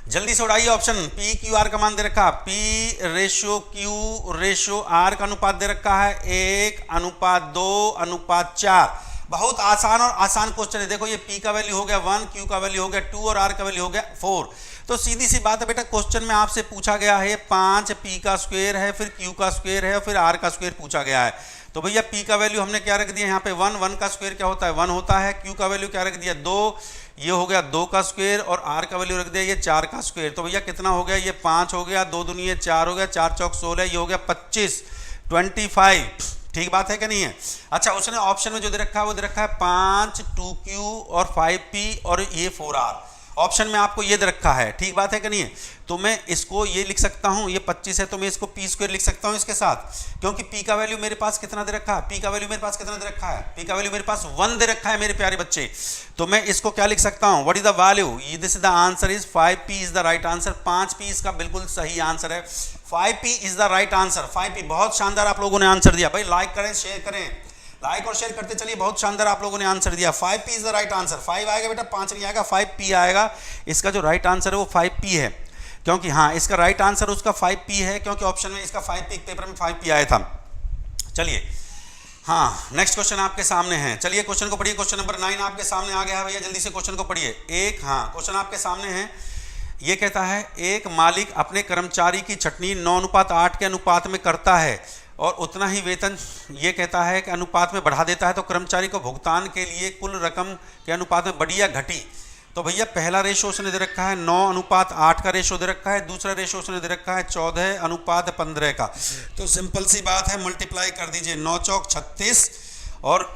जल्दी से उड़ाइए ऑप्शन। पी क्यू आर का मान दे रखा, P ratio Q ratio R का अनुपात दे रखा है 1:2:4। बहुत आसान और आसान क्वेश्चन है। देखो ये P का वैल्यू हो गया 1, Q का वैल्यू हो गया 2 और R का वैल्यू हो गया 4। तो सीधी सी बात है बेटा, क्वेश्चन में आपसे पूछा गया है 5 P का स्क्वायर है, फिर Q का स्क्वायर है, फिर R का स्क्वायर पूछा गया है। तो भैया P का वैल्यू हमने क्या रख दिया यहाँ पे 1, 1 का स्क्वायर क्या होता है 1 होता है। Q का वैल्यू क्या रख दिया 2, ये हो गया 2 का स्क्वायर, और R का वैल्यू रख दिया ये 4 का स्क्वायर। तो भैया कितना हो गया, ये 5 हो गया, 2 दूनी 4 हो गया, 4 चौक 16, ये हो गया 25, 25। ठीक बात है कि नहीं है? अच्छा, उसने ऑप्शन में जो दे रखा है वो दे रखा है 5 2Q और 5P और ये 4R। ऑप्शन में आपको ये दे रखा है, ठीक बात है कि नहीं है? तो मैं इसको ये लिख सकता हूँ, ये 25 है तो मैं इसको P स्क्वायर लिख सकता हूँ इसके साथ, क्योंकि P का वैल्यू मेरे पास कितना दे रखा है, P का वैल्यू मेरे पास कितना दे रखा है, P का वैल्यू मेरे पास 1 दे रखा है मेरे प्यारे बच्चे। तो मैं इसको क्या लिख सकता हूँ, what is the value, this is the answer is 5P is the right answer. 5P इसका बिल्कुल सही आंसर है, 5P is the right answer. 5P, बहुत शानदार आप लोगों ने आंसर दिया भाई। लाइक करें, शेयर करें, लाइक और शेयर करते चलिए। बहुत शानदार आप लोगों ने आंसर दिया। 5P is the right answer. 5 आएगा बेटा, 5 नहीं आएगा, 5P आएगा। इसका जो राइट आंसर है वो 5P है, क्योंकि हाँ इसका राइट आंसर उसका 5P है, क्योंकि ऑप्शन में इसका 5P, पेपर में 5P आया था। चलिए हाँ, नेक्स्ट क्वेश्चन आपके सामने है। चलिए क्वेश्चन को पढ़िए, क्वेश्चन नंबर 9 आपके सामने आ गया है भैया, जल्दी से क्वेश्चन को पढ़िए। एक हाँ क्वेश्चन आपके सामने है, ये कहता है एक मालिक अपने कर्मचारी की छटनी 9:8 के अनुपात में करता है और उतना ही वेतन ये कहता है कि अनुपात में बढ़ा देता है, तो कर्मचारी को भुगतान के लिए कुल रकम के अनुपात में बढ़ी या घटी। तो भैया पहला रेशो उसने दे रखा है 9:8 का रेशो दे रखा है, दूसरा रेशो उसने दे रखा है 14:15 का। तो सिंपल सी बात है, मल्टीप्लाई कर दीजिए। 9 चौक 36 और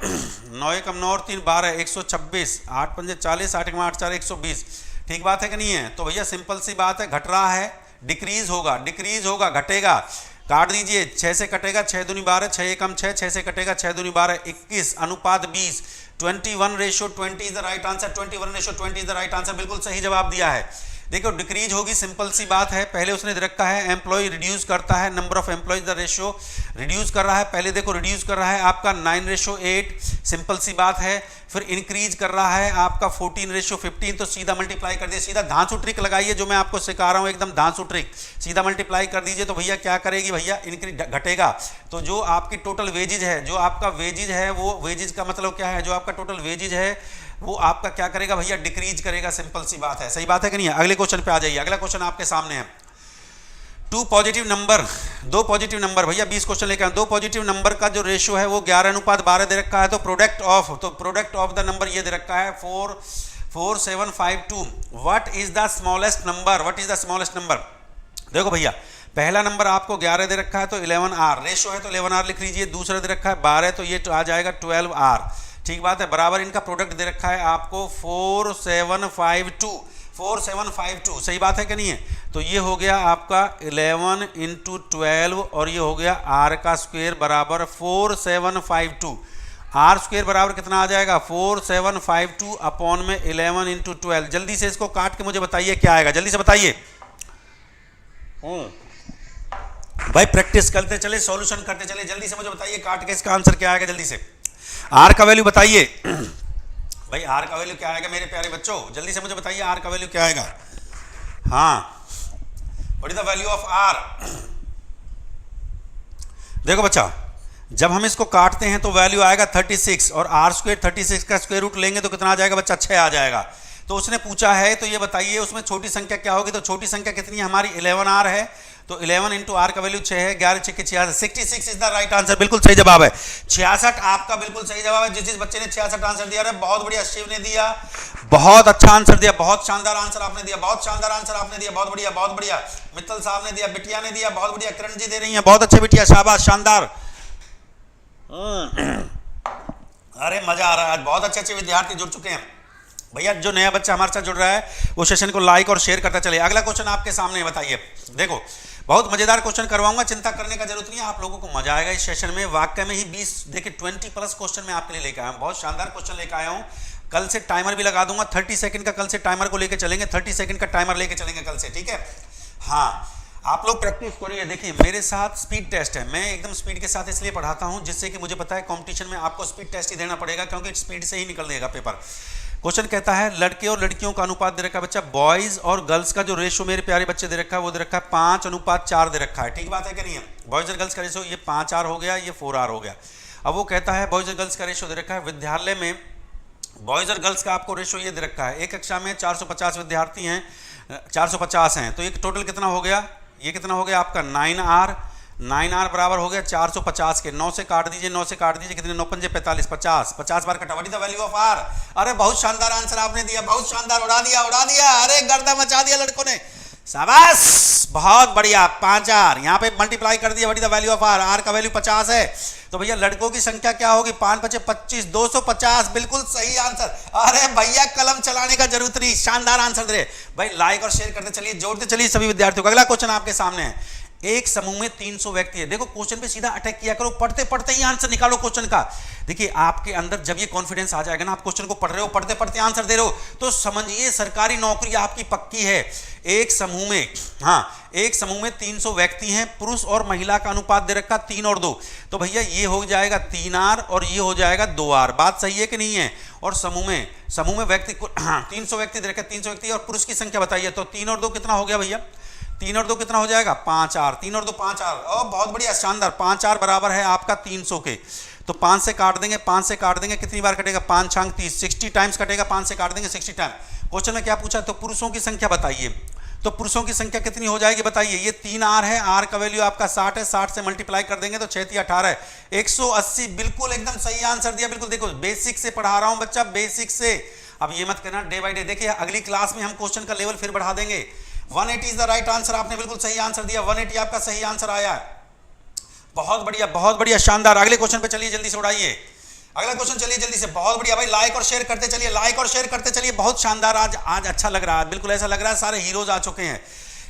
9 एकम 9 और 3 12, 126, 8 पंजे 40, 8 एकम 8 4 120। ठीक बात है कि नहीं है? तो भैया सिंपल सी बात है, घट रहा है, डिक्रीज होगा, डिक्रीज होगा, घटेगा। काट दीजिए, 6 से कटेगा 6 दूनी 12, 6 एकम 6, 6 से कटेगा 6 दूनी 12, 21 अनुपात 20, 21:20 is the right answer. 21:20 is the right answer, बिल्कुल सही जवाब दिया है। देखो डिक्रीज होगी, सिंपल सी बात है। पहले उसने दे रखा है एम्प्लॉय रिड्यूस करता है, number of employees the ratio reduce कर रहा है। पहले देखो रिड्यूस कर रहा है आपका 9:8, सिंपल सी बात है। फिर इंक्रीज कर रहा है आपका 14:15, तो सीधा मल्टीप्लाई कर दिए। सीधा धांसू ट्रिक लगाइए, जो मैं आपको सिखा रहा हूँ, एकदम धांसू ट्रिक। सीधा मल्टीप्लाई कर दीजिए तो भैया क्या करेगी, भैया इंक्रीज घटेगा। तो जो आपकी टोटल वेजेज है, जो आपका वेजेज है, वो वेजेज का मतलब क्या है, जो आपका टोटल वेजेज है वो आपका क्या करेगा भैया, डिक्रीज करेगा। सिंपल सी बात है, सही बात है कि नहीं है? अगले क्वेश्चन पे आ जाइए। अगला क्वेश्चन आपके सामने है, 2 पॉजिटिव नंबर, 2 पॉजिटिव नंबर। भैया 20 क्वेश्चन लेकर 2 पॉजिटिव नंबर का जो रेशियो है वो 11:12 दे रखा है। तो प्रोडक्ट ऑफ द नंबर ये दे रखा है 44752। What is the smallest number, what is the smallest number? देखो भैया पहला नंबर आपको 11 दे रखा है, तो 11R रेशियो है, तो 11R लिख लीजिए। दूसरा दे रखा है 12, तो ये आ जाएगा 12R। ठीक बात है, बराबर इनका प्रोडक्ट दे रखा है आपको 4752, सही बात है कि नहीं है? तो ये हो गया आपका 11 × 12 और ये हो गया R का स्क्वायर बराबर 4752। R स्क्वायर बराबर कितना आ जाएगा, 4752 अपॉन में 11 × 12। जल्दी से इसको काट के मुझे बताइए क्या आएगा, जल्दी से बताइए। भाई प्रैक्टिस करते चले, सॉल्यूशन करते चले, जल्दी से मुझे बताइए काट के इसका आंसर क्या आएगा, जल्दी से। R का वैल्यू बताइए भाई, R का वैल्यू क्या आएगा मेरे प्यारे बच्चों, जल्दी से मुझे बताइए R का वैल्यू क्या आएगा। हाँ, what is the value of R? देखो बच्चा, जब हम इसको काटते हैं तो वैल्यू आएगा 36, और R स्क्वायर 36 का स्क्वायर रूट लेंगे तो कितना आ जाएगा बच्चा, 6 आ जाएगा। तो उसने पूछा है, तो ये बताइए उसमें छोटी संख्या क्या होगी। तो छोटी संख्या कितनी है हमारी, 11R है। तो 11 × R का वैल्यू 6 है, 11 × 6 66, 66 इज द राइट आंसर, बिल्कुल सही जवाब है। 66 आपका बिल्कुल सही जवाब है। जिस बच्चे ने 66 आंसर दिया है, बहुत बढ़िया। शिव ने दिया, बहुत अच्छा आंसर दिया, बहुत शानदार आंसर आपने दिया, बहुत शानदार आंसर आपने दिया, बहुत बढ़िया, बहुत बढ़िया। मित्तल साहब ने दिया, बिटिया ने दिया, बहुत बढ़िया। किरण जी दे रही है, बहुत अच्छे बिटिया, शाबाश, शानदार। अरे मजा आ रहा है आज, बहुत अच्छे अच्छे विद्यार्थी जुड़ चुके हैं। भैया जो नया बच्चा हमारे साथ जुड़ रहा है वो सेशन को लाइक और शेयर करता चले। अगला क्वेश्चन आपके सामने है, बताइए। देखो बहुत मजेदार क्वेश्चन करवाऊंगा, चिंता करने का जरूरत नहीं है, आप लोगों को मजा आएगा इस सेशन में। वाकई में ही 20 देखिए 20+ क्वेश्चन मैं आपके लिए लेकर आया हूँ, बहुत शानदार क्वेश्चन लेकर आया हूँ। कल से टाइमर भी लगा दूंगा 30 सेकंड का, कल से टाइमर को लेकर चलेंगे, 30 सेकंड का टाइमर लेके चलेंगे कल से, ठीक है। हाँ आप लोग प्रैक्टिस करिए। देखिए मेरे साथ स्पीड टेस्ट है, मैं एकदम स्पीड के साथ इसलिए पढ़ाता हूं जिससे कि मुझे पता है कंपटीशन में आपको स्पीड टेस्ट ही देना पड़ेगा, क्योंकि स्पीड से ही निकल देगा पेपर। क्वेश्चन कहता है लड़के और लड़कियों का अनुपात दे रखा है बच्चा, बॉयज और गर्ल्स का जो रेशो मेरे प्यारे बच्चे दे रखा है वो दे रखा है 5:4 दे रखा है, ठीक बात है कि नहीं है। बॉयज और गर्ल्स का रेशो ये 5R हो गया, ये 4R हो गया। अब वो कहता है बॉयज और गर्ल्स का रेशो दे रखा है, विद्यालय में बॉयज और गर्ल्स का आपको रेशो ये दे रखा है, एक कक्षा में 450 विद्यार्थी हैं, 450 हैं, तो एक टोटल कितना हो गया, ये कितना हो गया आपका 9R बराबर हो गया 450 के। 9 से काट दीजिए, 9 से काट दीजिए, कितने 9 पंजे 45, 50 बार कटा। What is the value of R? अरे बहुत शानदार आंसर आपने दिया, बहुत शानदार, उड़ा दिया, अरे गर्दा मचा दिया लड़कों ने, शाबाश, बहुत बढ़िया। 5R यहाँ पे मल्टीप्लाई कर दिया, what is the value of R? R का वैल्यू 50 है, तो भैया लड़कों की संख्या क्या होगी, 5 × 5 = 25, 250, बिल्कुल सही आंसर। अरे भैया कलम चलाने का जरूरत नहीं, शानदार आंसर दे रहे भाई। लाइक और शेयर करते चलिए, जोड़ते चलिए सभी विद्यार्थियों को। अगला क्वेश्चन आपके सामने है, एक समूह में 300 व्यक्ति है। देखो क्वेश्चन पे सीधा अटैक किया करो, पढ़ते पढ़ते ही आंसर निकालो क्वेश्चन का। देखिए आपके अंदर जब ये कॉन्फिडेंस आ जाएगा ना, आप क्वेश्चन को पढ़ रहे हो, पढ़ते पढ़ते आंसर दे रहे हो, तो समझिए सरकारी नौकरी आपकी पक्की है। एक समूह में 300 व्यक्ति हैं, पुरुष और महिला का अनुपात दे रखा 3 और 2, तो भैया ये हो जाएगा 3R और ये हो जाएगा 2R। बात सही है कि नहीं है। और समूह में व्यक्ति 300 व्यक्ति दे रखा, 300 व्यक्ति और पुरुष की संख्या बताइए, तो 3 और 2 कितना हो गया भैया, 3 और 2 कितना हो जाएगा 5R, 3 और 2 5R। और बहुत बढ़िया, शानदार, 5R बराबर है आपका 300 के, तो 5 से काट देंगे, 5 से काट देंगे, कितनी बार कटेगा, 5 × 30, 60 टाइम्स कटेगा, 5 से काट देंगे 60 टाइम। क्वेश्चन में क्या पूछा, तो पुरुषों की संख्या बताइए, तो पुरुषों की संख्या कितनी हो जाएगी बताइए। ये 3R है, R का वैल्यू आपका 60 है, 60 से मल्टीप्लाई कर देंगे तो 6 × 18 है, 180, बिल्कुल एकदम सही आंसर दिया। बिल्कुल देखो बेसिक से पढ़ा रहा हूं बच्चा, बेसिक से। अब ये मत करना डे बाय डे, देखिए अगली क्लास में हम क्वेश्चन का लेवल फिर बढ़ा देंगे। 180 इज द राइट आंसर, आपने बिल्कुल सही आंसर दिया, 180 आपका सही आंसर आया है। बहुत बढ़िया, शानदार। अगले क्वेश्चन पे चलिए, जल्दी से उड़ाइए अगला क्वेश्चन, चलिए जल्दी से, बहुत बढ़िया भाई। लाइक और शेयर करते चलिए, लाइक और शेयर करते चलिए। बहुत शानदार, आज अच्छा लग रहा है, बिल्कुल ऐसा लग रहा है सारे हीरोज आ चुके हैं।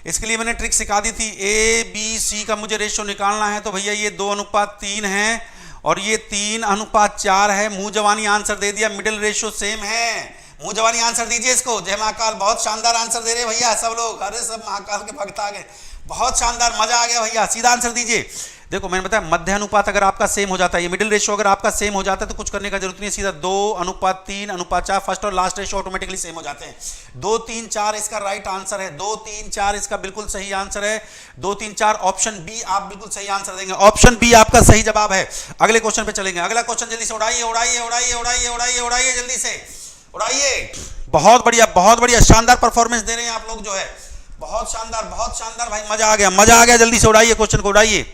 इसके लिए मैंने ट्रिक सिखा दी थी, ABC का मुझे रेशियो निकालना है, तो भैया ये 2:3 है और ये 3:4 है। मुंह जवानी आंसर दे दिया, मिडिल रेशियो सेम है, मुंह जवानी आंसर दीजिए इसको। जय महाकाल, बहुत शानदार आंसर दे रहे भैया सब लोग, अरे सब महाकाल के भक्त आ गए, बहुत शानदार, मजा आ गया भैया। सीधा आंसर दीजिए। देखो मैंने बताया मध्य अनुपात अगर आपका सेम हो जाता है, ये मिडिल रेशियो अगर आपका सेम हो जाता है तो कुछ करने का जरूरत नहीं है, सीधा 2:3:4, फर्स्ट और लास्ट रेशियो ऑटोमेटिकली सेम हो जाते हैं। 2, 3, 4 इसका राइट आंसर है, 2, 3, 4 इसका बिल्कुल सही आंसर है। 2, 3, 4 ऑप्शन बी आप बिल्कुल सही आंसर देंगे, ऑप्शन बी आपका सही जवाब है। अगले क्वेश्चन पे चलेंगे। अगला क्वेश्चन जल्दी से उड़ाइए, जल्दी से उड़ाइए। बहुत बढ़िया, शानदार परफॉर्मेंस दे रहे हैं आप लोग जो है, बहुत शानदार भाई, मजा आ गया। जल्दी से उड़ाइए, क्वेश्चन को उड़ाइए।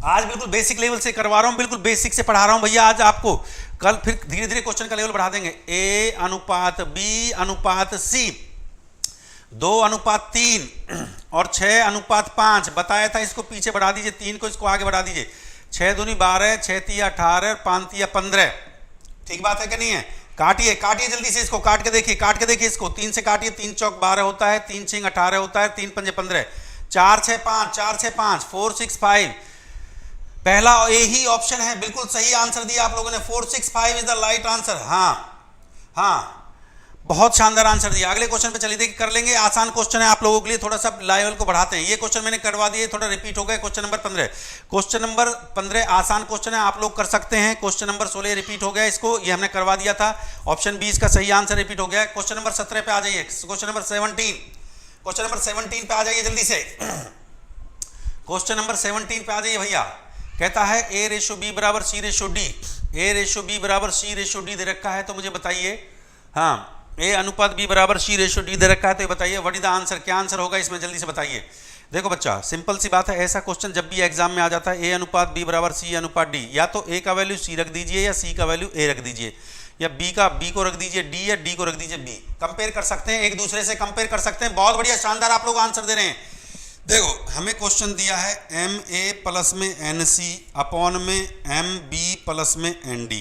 आज बिल्कुल बेसिक लेवल से करवा रहा हूं, बिल्कुल बेसिक से पढ़ा रहा हूं भैया आज आपको। कल फिर धीरे धीरे क्वेश्चन का लेवल बढ़ा देंगे। A:B:C, 2:3 और 6:5 बताया था, इसको पीछे बढ़ा दीजिए, 3 को इसको आगे बढ़ा दीजिए। 6 दूनी 12, 6 तिया 18 और 5 तिया 15, ठीक बात है कि नहीं है। काटिए जल्दी से, इसको काट के देखिए इसको। 3 से काटिए, 3 चौक 12 होता है, 3 6 18 होता है, 3 पंजे 15, 4 6 5, 4 6 5। पहला ए ही ऑप्शन है, बिल्कुल सही आंसर दिया आप लोगों ने, 4 6 5 इज द राइट आंसर। हाँ बहुत शानदार आंसर दिया। अगले क्वेश्चन पे चलिए, देखिए कर लेंगे, आसान क्वेश्चन है आप लोगों के लिए, थोड़ा सा लेवल को बढ़ाते हैं। ये क्वेश्चन मैंने करवा दिए, थोड़ा रिपीट हो गए। क्वेश्चन नंबर 15 आसान क्वेश्चन है, आप लोग कर सकते हैं। क्वेश्चन नंबर 16 रिपीट हो गया, इसको ये हमने करवा दिया था, ऑप्शन बी इसका सही आंसर रिपीट हो गया। क्वेश्चन नंबर 17 पे आ जाइए, क्वेश्चन नंबर 17 पे आ जाइए जल्दी से। क्वेश्चन नंबर 17 पे आ जाइए भैया। कहता है A:B = C:D, A:B = C:D दे रखा है, तो मुझे बताइए, हाँ A:B = C:D दे रखा है, तो ये बताइए व्हाट इज द आंसर, क्या आंसर होगा इसमें, जल्दी से बताइए। देखो बच्चा सिंपल सी बात है, ऐसा क्वेश्चन जब भी एग्जाम में आ जाता है, A:B = C:D, या तो A का वैल्यू C रख दीजिए या C का वैल्यू A रख दीजिए, या B को रख दीजिए D, या D को रख दीजिए B। कंपेयर कर सकते हैं, एक दूसरे से कंपेयर कर सकते हैं। बहुत बढ़िया, शानदार आप लोग आंसर दे रहे हैं। देखो हमें क्वेश्चन दिया है MA+ में NC अपॉन में MB+ में ND,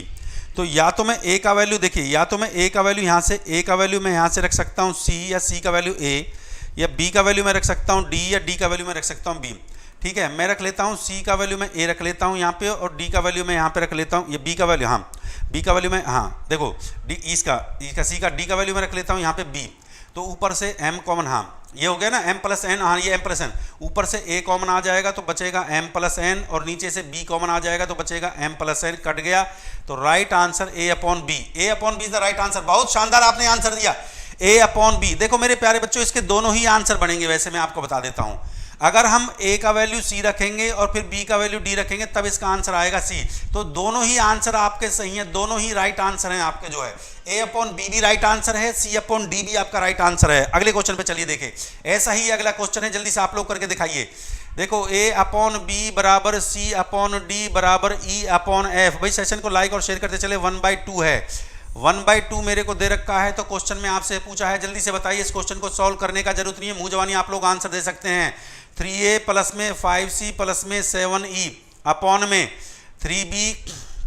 तो या तो मैं ए का वैल्यू, देखिए या तो मैं ए का वैल्यू यहाँ से, ए का वैल्यू मैं यहाँ से रख सकता हूँ सी, या सी का वैल्यू ए, या बी का वैल्यू मैं रख सकता हूँ डी, या डी का वैल्यू मैं रख सकता हूँ बी। ठीक है, मैं रख लेता हूँ सी का वैल्यू मैं ए रख लेता हूँ यहाँ पे, और डी का वैल्यू मैं यहाँ पे रख लेता हूँ, ये बी का वैल्यू, हाँ बी का वैल्यू मैं, हाँ देखो डी इसका सी का, डी का वैल्यू मैं रख लेता हूँ यहाँ पे बी। तो ऊपर से m कॉमन, हाँ ये हो गया ना m प्लस एन, हाँ ये m प्लस एन, ऊपर से a कॉमन आ जाएगा तो बचेगा m प्लस एन, और नीचे से b कॉमन आ जाएगा तो बचेगा m प्लस एन, कट गया। तो right answer a upon B, a upon B is the right answer. बहुत शानदार आपने आंसर दिया, a अपॉन बी। देखो मेरे प्यारे बच्चों, इसके दोनों ही आंसर बनेंगे, वैसे मैं आपको बता देता हूँ। अगर हम a का वैल्यू c रखेंगे और फिर b का वैल्यू d रखेंगे तब इसका आंसर आएगा c। तो दोनों ही आंसर आपके सही हैं, दोनों ही राइट आंसर हैं आपके, जो है a अपॉन बी भी राइट आंसर है, c अपॉन डी भी आपका राइट आंसर है। अगले क्वेश्चन पे चलिए देखें, ऐसा ही अगला क्वेश्चन है, जल्दी से आप लोग करके दिखाइए। देखो a अपॉन बी बराबर c अपॉन डी बराबर e अपॉन f। भाई सेशन को लाइक और शेयर करते चले। 1/2 है, 1/2 मेरे को दे रखा है। तो क्वेश्चन में आपसे पूछा है, जल्दी से बताइए। इस क्वेश्चन को सॉल्व करने का जरूरत नहीं है, मुंह जवानी आप लोग आंसर दे सकते हैं। 3a प्लस में 5c प्लस में 7e अपॉन में 3b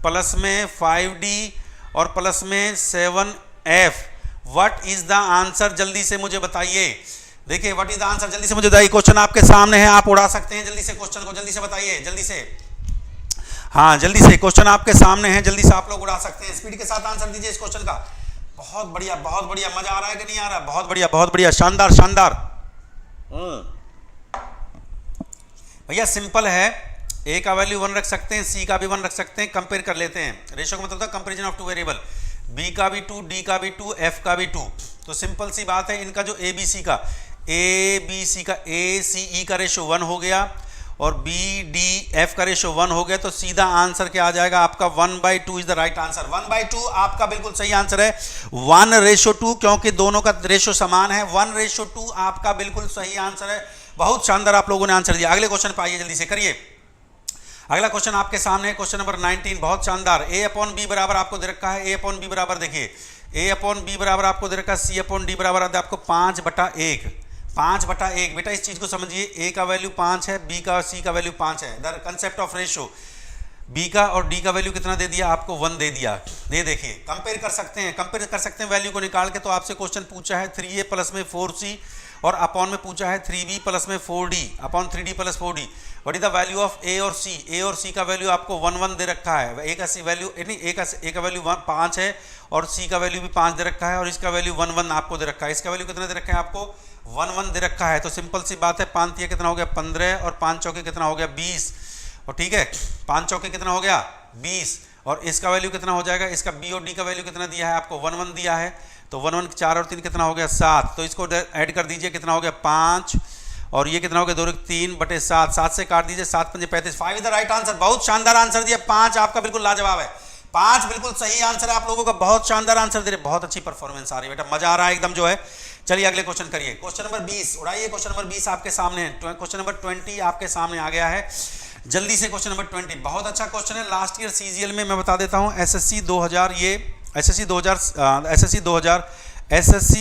प्लस में 5d और प्लस में 7f। What is the answer, जल्दी से मुझे बताइए। देखिए व्हाट इज द आंसर, जल्दी से मुझे बताइए। क्वेश्चन आपके सामने है, आप उड़ा सकते हैं। जल्दी से क्वेश्चन को जल्दी से बताइए, जल्दी से, हाँ जल्दी से, क्वेश्चन आपके सामने है, जल्दी से आप लोग उड़ा सकते हैं। स्पीड के साथ आंसर दीजिए इस क्वेश्चन का। बहुत बढ़िया, बहुत बढ़िया। मजा आ रहा है कि नहीं आ रहा? बहुत बढ़िया, बहुत बढ़िया, शानदार शानदार। भैया सिंपल है, a का वैल्यू 1 रख सकते हैं, c का भी 1 रख सकते हैं। कंपेयर कर लेते हैं, रेशियो का मतलब था comparison of two variable. b का भी 2, d का भी 2, f का भी 2। तो सिंपल सी बात है, इनका जो a b c का a c e का रेशियो 1 हो गया और b d f का रेशियो 1 हो गया। तो सीधा आंसर क्या आ जाएगा आपका? 1/2 इज द राइट आंसर। 1/2 आपका बिल्कुल सही आंसर है। 1:2 क्योंकि दोनों का रेशियो समान है। 1:2 आपका बिल्कुल सही आंसर है। बहुत शानदार आप लोगों ने आंसर दिया। अगले क्वेश्चन पे आइए, जल्दी से करिए। अगला क्वेश्चन आपके सामने है, क्वेश्चन नंबर 19। बहुत शानदार। a अपॉन बी बराबर आपको दे रखा है, a अपॉन बी बराबर, देखिए a अपॉन बी बराबर आपको दे रखा है, c अपॉन डी बराबर आता है आपको 5/1। 5/1। बेटा इस चीज को समझिए, a का वैल्यू 5 है, b का और c का वैल्यू 5 है। The concept of ratio, b का और d का वैल्यू कितना दे दिया आपको? 1 दे दिया। ये देखिए कंपेयर कर सकते हैं, कंपेयर कर सकते हैं वैल्यू को निकाल के। तो आपसे क्वेश्चन पूछा है 3a प्लस में 4c और अपॉन में पूछा है 3b प्लस में 4d upon 3d plus 4d। What is the value of a और c? a और c का वैल्यू आपको 1 दे रखा है। a का c वैल्यू नहीं, a का वैल्यू 5 है और c का वैल्यू भी 5 दे रखा है और इसका वैल्यू 1 आपको दे रखा है। इसका वैल्यू कितना दे रखा है आपको? 1 दे रखा है। तो सिंपल सी बात है, 5 तिया कितना हो गया? 15 और 5 चौके कितना हो गया? 20। और ठीक है, 5 चौके कितना हो गया? 20। और इसका वैल्यू कितना हो जाएगा? इसका b और d का वैल्यू कितना दिया है आपको? 1 दिया है। तो 1 4 और 3 कितना हो गया? 7। तो इसको ऐड कर दीजिए, कितना हो गया? 5 और ये कितना हो गया? 2/3/7। 7 से काट दीजिए, 7 5 35। 5 इज द राइट आंसर। बहुत शानदार आंसर दिया। 5 आपका बिल्कुल लाजवाब है। 5 बिल्कुल सही आंसर है आप लोगों का। बहुत शानदार आंसर दे रहे, बहुत अच्छी परफॉर्मेंस आ रही है बेटा, मजा आ रहा है एकदम जो है। चलिए अगले क्वेश्चन करिए। Question number 20 उड़ाइए। क्वेश्चन नंबर 20 आपके सामने है। क्वेश्चन नंबर 20 आपके सामने आ गया है। जल्दी से क्वेश्चन नंबर 20 बहुत अच्छा क्वेश्चन है। लास्ट ईयर सीजीएल में मैं बता देता हूँ, एसएससी 2000, ये एसएससी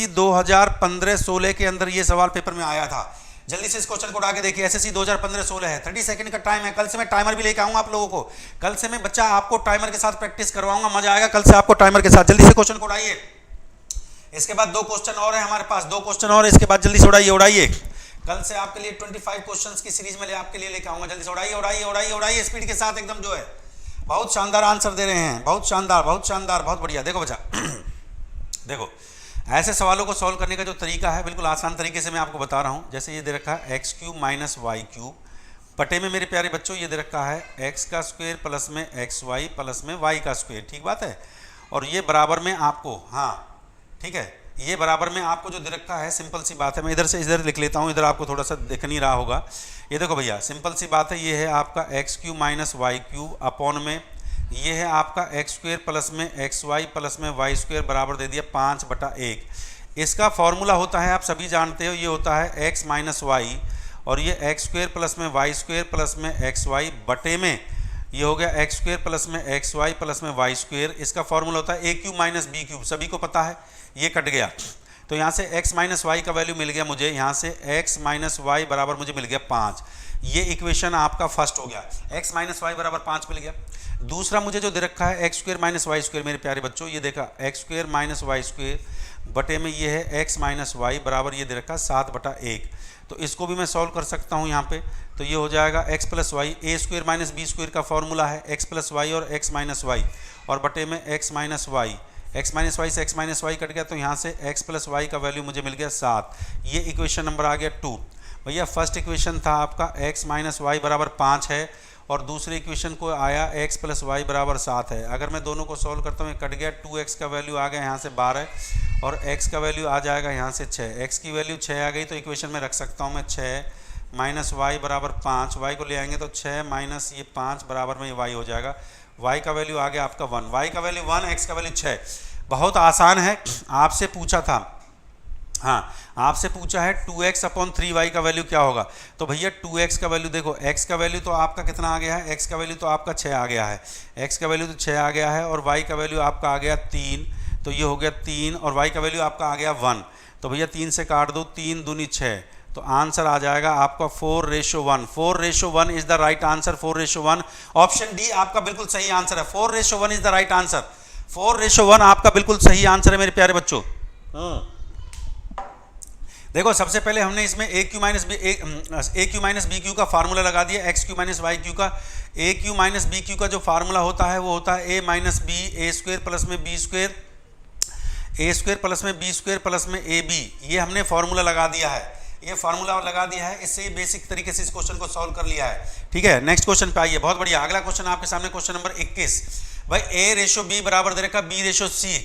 2015-16 के अंदर ये सवाल पेपर में आया था। जल्दी से इस क्वेश्चन को उड़ा के देखिए। एसएससी 2015-16 है, 30 सेकंड का टाइम है। कल से मैं टाइमर भी लेके आऊंगा आप लोगों को। कल से मैं बच्चा आपको टाइमर के साथ प्रैक्टिस करवाऊंगा, मजा आएगा कल से आपको टाइमर के साथ। जल्दी से क्वेश्चन को उड़ाइए। इसके बाद 2 क्वेश्चन और है हमारे पास, 2 क्वेश्चन और, इसके बाद जल्दी से उड़ाइए। कल से आपके लिए 25 क्वेश्चंस की सीरीज में आपके लिए लेके आऊंगा। जल्दी से उड़ाइए स्पीड के साथ एकदम जो है। बहुत शानदार आंसर दे रहे हैं, बहुत शानदार, बहुत बढ़िया। देखो बच्चा देखो, ऐसे सवालों को सॉल्व करने का जो तरीका है बिल्कुल आसान तरीके से मैं आपको बता रहा हूँ। जैसे ये दे रखा है x³ माइनस y³ पटे में मेरे प्यारे बच्चों ये दे रखा है x का स्क्वायर प्लस में xy प्लस में y का स्क्वायर। ठीक बात है। और ये बराबर में आपको, हाँ ठीक है, ये बराबर में आपको जो दे रखा है, सिंपल सी बात है। मैं इधर से इधर लिख लेता हूँ, इधर आपको थोड़ा सा दिख नहीं रहा होगा। ये देखो भैया, सिंपल सी बात है, ये है आपका x³ माइनस y³ अपॉन में ये है आपका x² प्लस में xy प्लस में y² बराबर दे दिया 5/1। इसका फॉर्मूला होता है, आप सभी जानते हो, ये होता है x माइनस वाई और ये x² प्लस में y² प्लस में xy बटे में ये हो गया x² प्लस में xy प्लस में y²। इसका फॉर्मूला होता है a³ माइनस b³, सभी को पता है। ये कट गया तो यहाँ से x माइनस वाई का वैल्यू मिल गया मुझे, यहाँ से x माइनस वाई बराबर मुझे मिल गया 5। ये इक्वेशन आपका फर्स्ट हो गया, x माइनस वाई बराबर 5 मिल गया। दूसरा मुझे जो दे रखा है x square minus Y square, मेरे प्यारे बच्चों ये देखा X square minus Y square बटे में ये है एक्स माइनस वाई बराबर ये दे रखा है 7/1। तो इसको भी मैं सॉल्व कर सकता हूँ यहाँ पे, तो ये हो जाएगा x plus Y, A square minus B square का फॉर्मूला है x प्लस वाई और x माइनस वाई, और बटे में x minus Y, x minus Y से x माइनस वाई कट गया, तो यहाँ से x प्लस वाई का वैल्यू मुझे मिल गया 7। ये इक्वेशन नंबर आ गया 2। भैया फर्स्ट इक्वेशन था आपका x माइनस वाई बराबर 5 है, और दूसरे इक्वेशन को आया x प्लस वाई बराबर 7 है। अगर मैं दोनों को सॉल्व करता हूँ, कट गया, 2x का वैल्यू आ गया यहाँ से 12 और x का वैल्यू आ जाएगा यहाँ से 6। x की वैल्यू 6 आ गई तो इक्वेशन में रख सकता हूँ मैं 6 माइनस वाई बराबर 5, y को ले आएंगे तो 6 माइनस ये 5 बराबर में ये y हो जाएगा। y का वैल्यू आ गया आपका 1, y का वैल्यू 1, x का वैल्यू 6। बहुत आसान है। आपसे पूछा था, हाँ आपसे पूछा है 2x अपॉन 3y का वैल्यू क्या होगा, तो भैया 2x का वैल्यू देखो, x का वैल्यू तो आपका कितना आ गया है, x का वैल्यू तो आपका 6 आ गया है, x का वैल्यू तो 6 आ गया है, और y का वैल्यू आपका आ गया 3, तो ये हो गया 3, और y का वैल्यू आपका आ गया 1। तो भैया 3 से काट दो, 3 दूनी 6, तो आंसर आ जाएगा आपका 4:1। 4:1 is the right answer, 4:1। Option D आपका बिल्कुल सही आंसर है, 4:1 इज द राइट आंसर, 4:1 आपका बिल्कुल सही आंसर है मेरे प्यारे बच्चों। देखो सबसे पहले हमने इसमें A cube minus B cube का फार्मूला लगा दिया, X cube minus Y cube का। A cube minus B cube का जो फार्मूला होता है वो होता है A minus B A square plus में बी स्क्वायर, ए स्क्वायर प्लस में बी स्क्वायर प्लस में ए बी। ये हमने फार्मूला लगा दिया है, ये फार्मूला लगा दिया है, इससे बेसिक तरीके से इस क्वेश्चन को सॉल्व कर लिया है। ठीक है, नेक्स्ट क्वेश्चन पे आइए। बहुत बढ़िया, अगला क्वेश्चन आपके सामने क्वेश्चन नंबर 21। भाई A/B बराबर दे रखा B/C,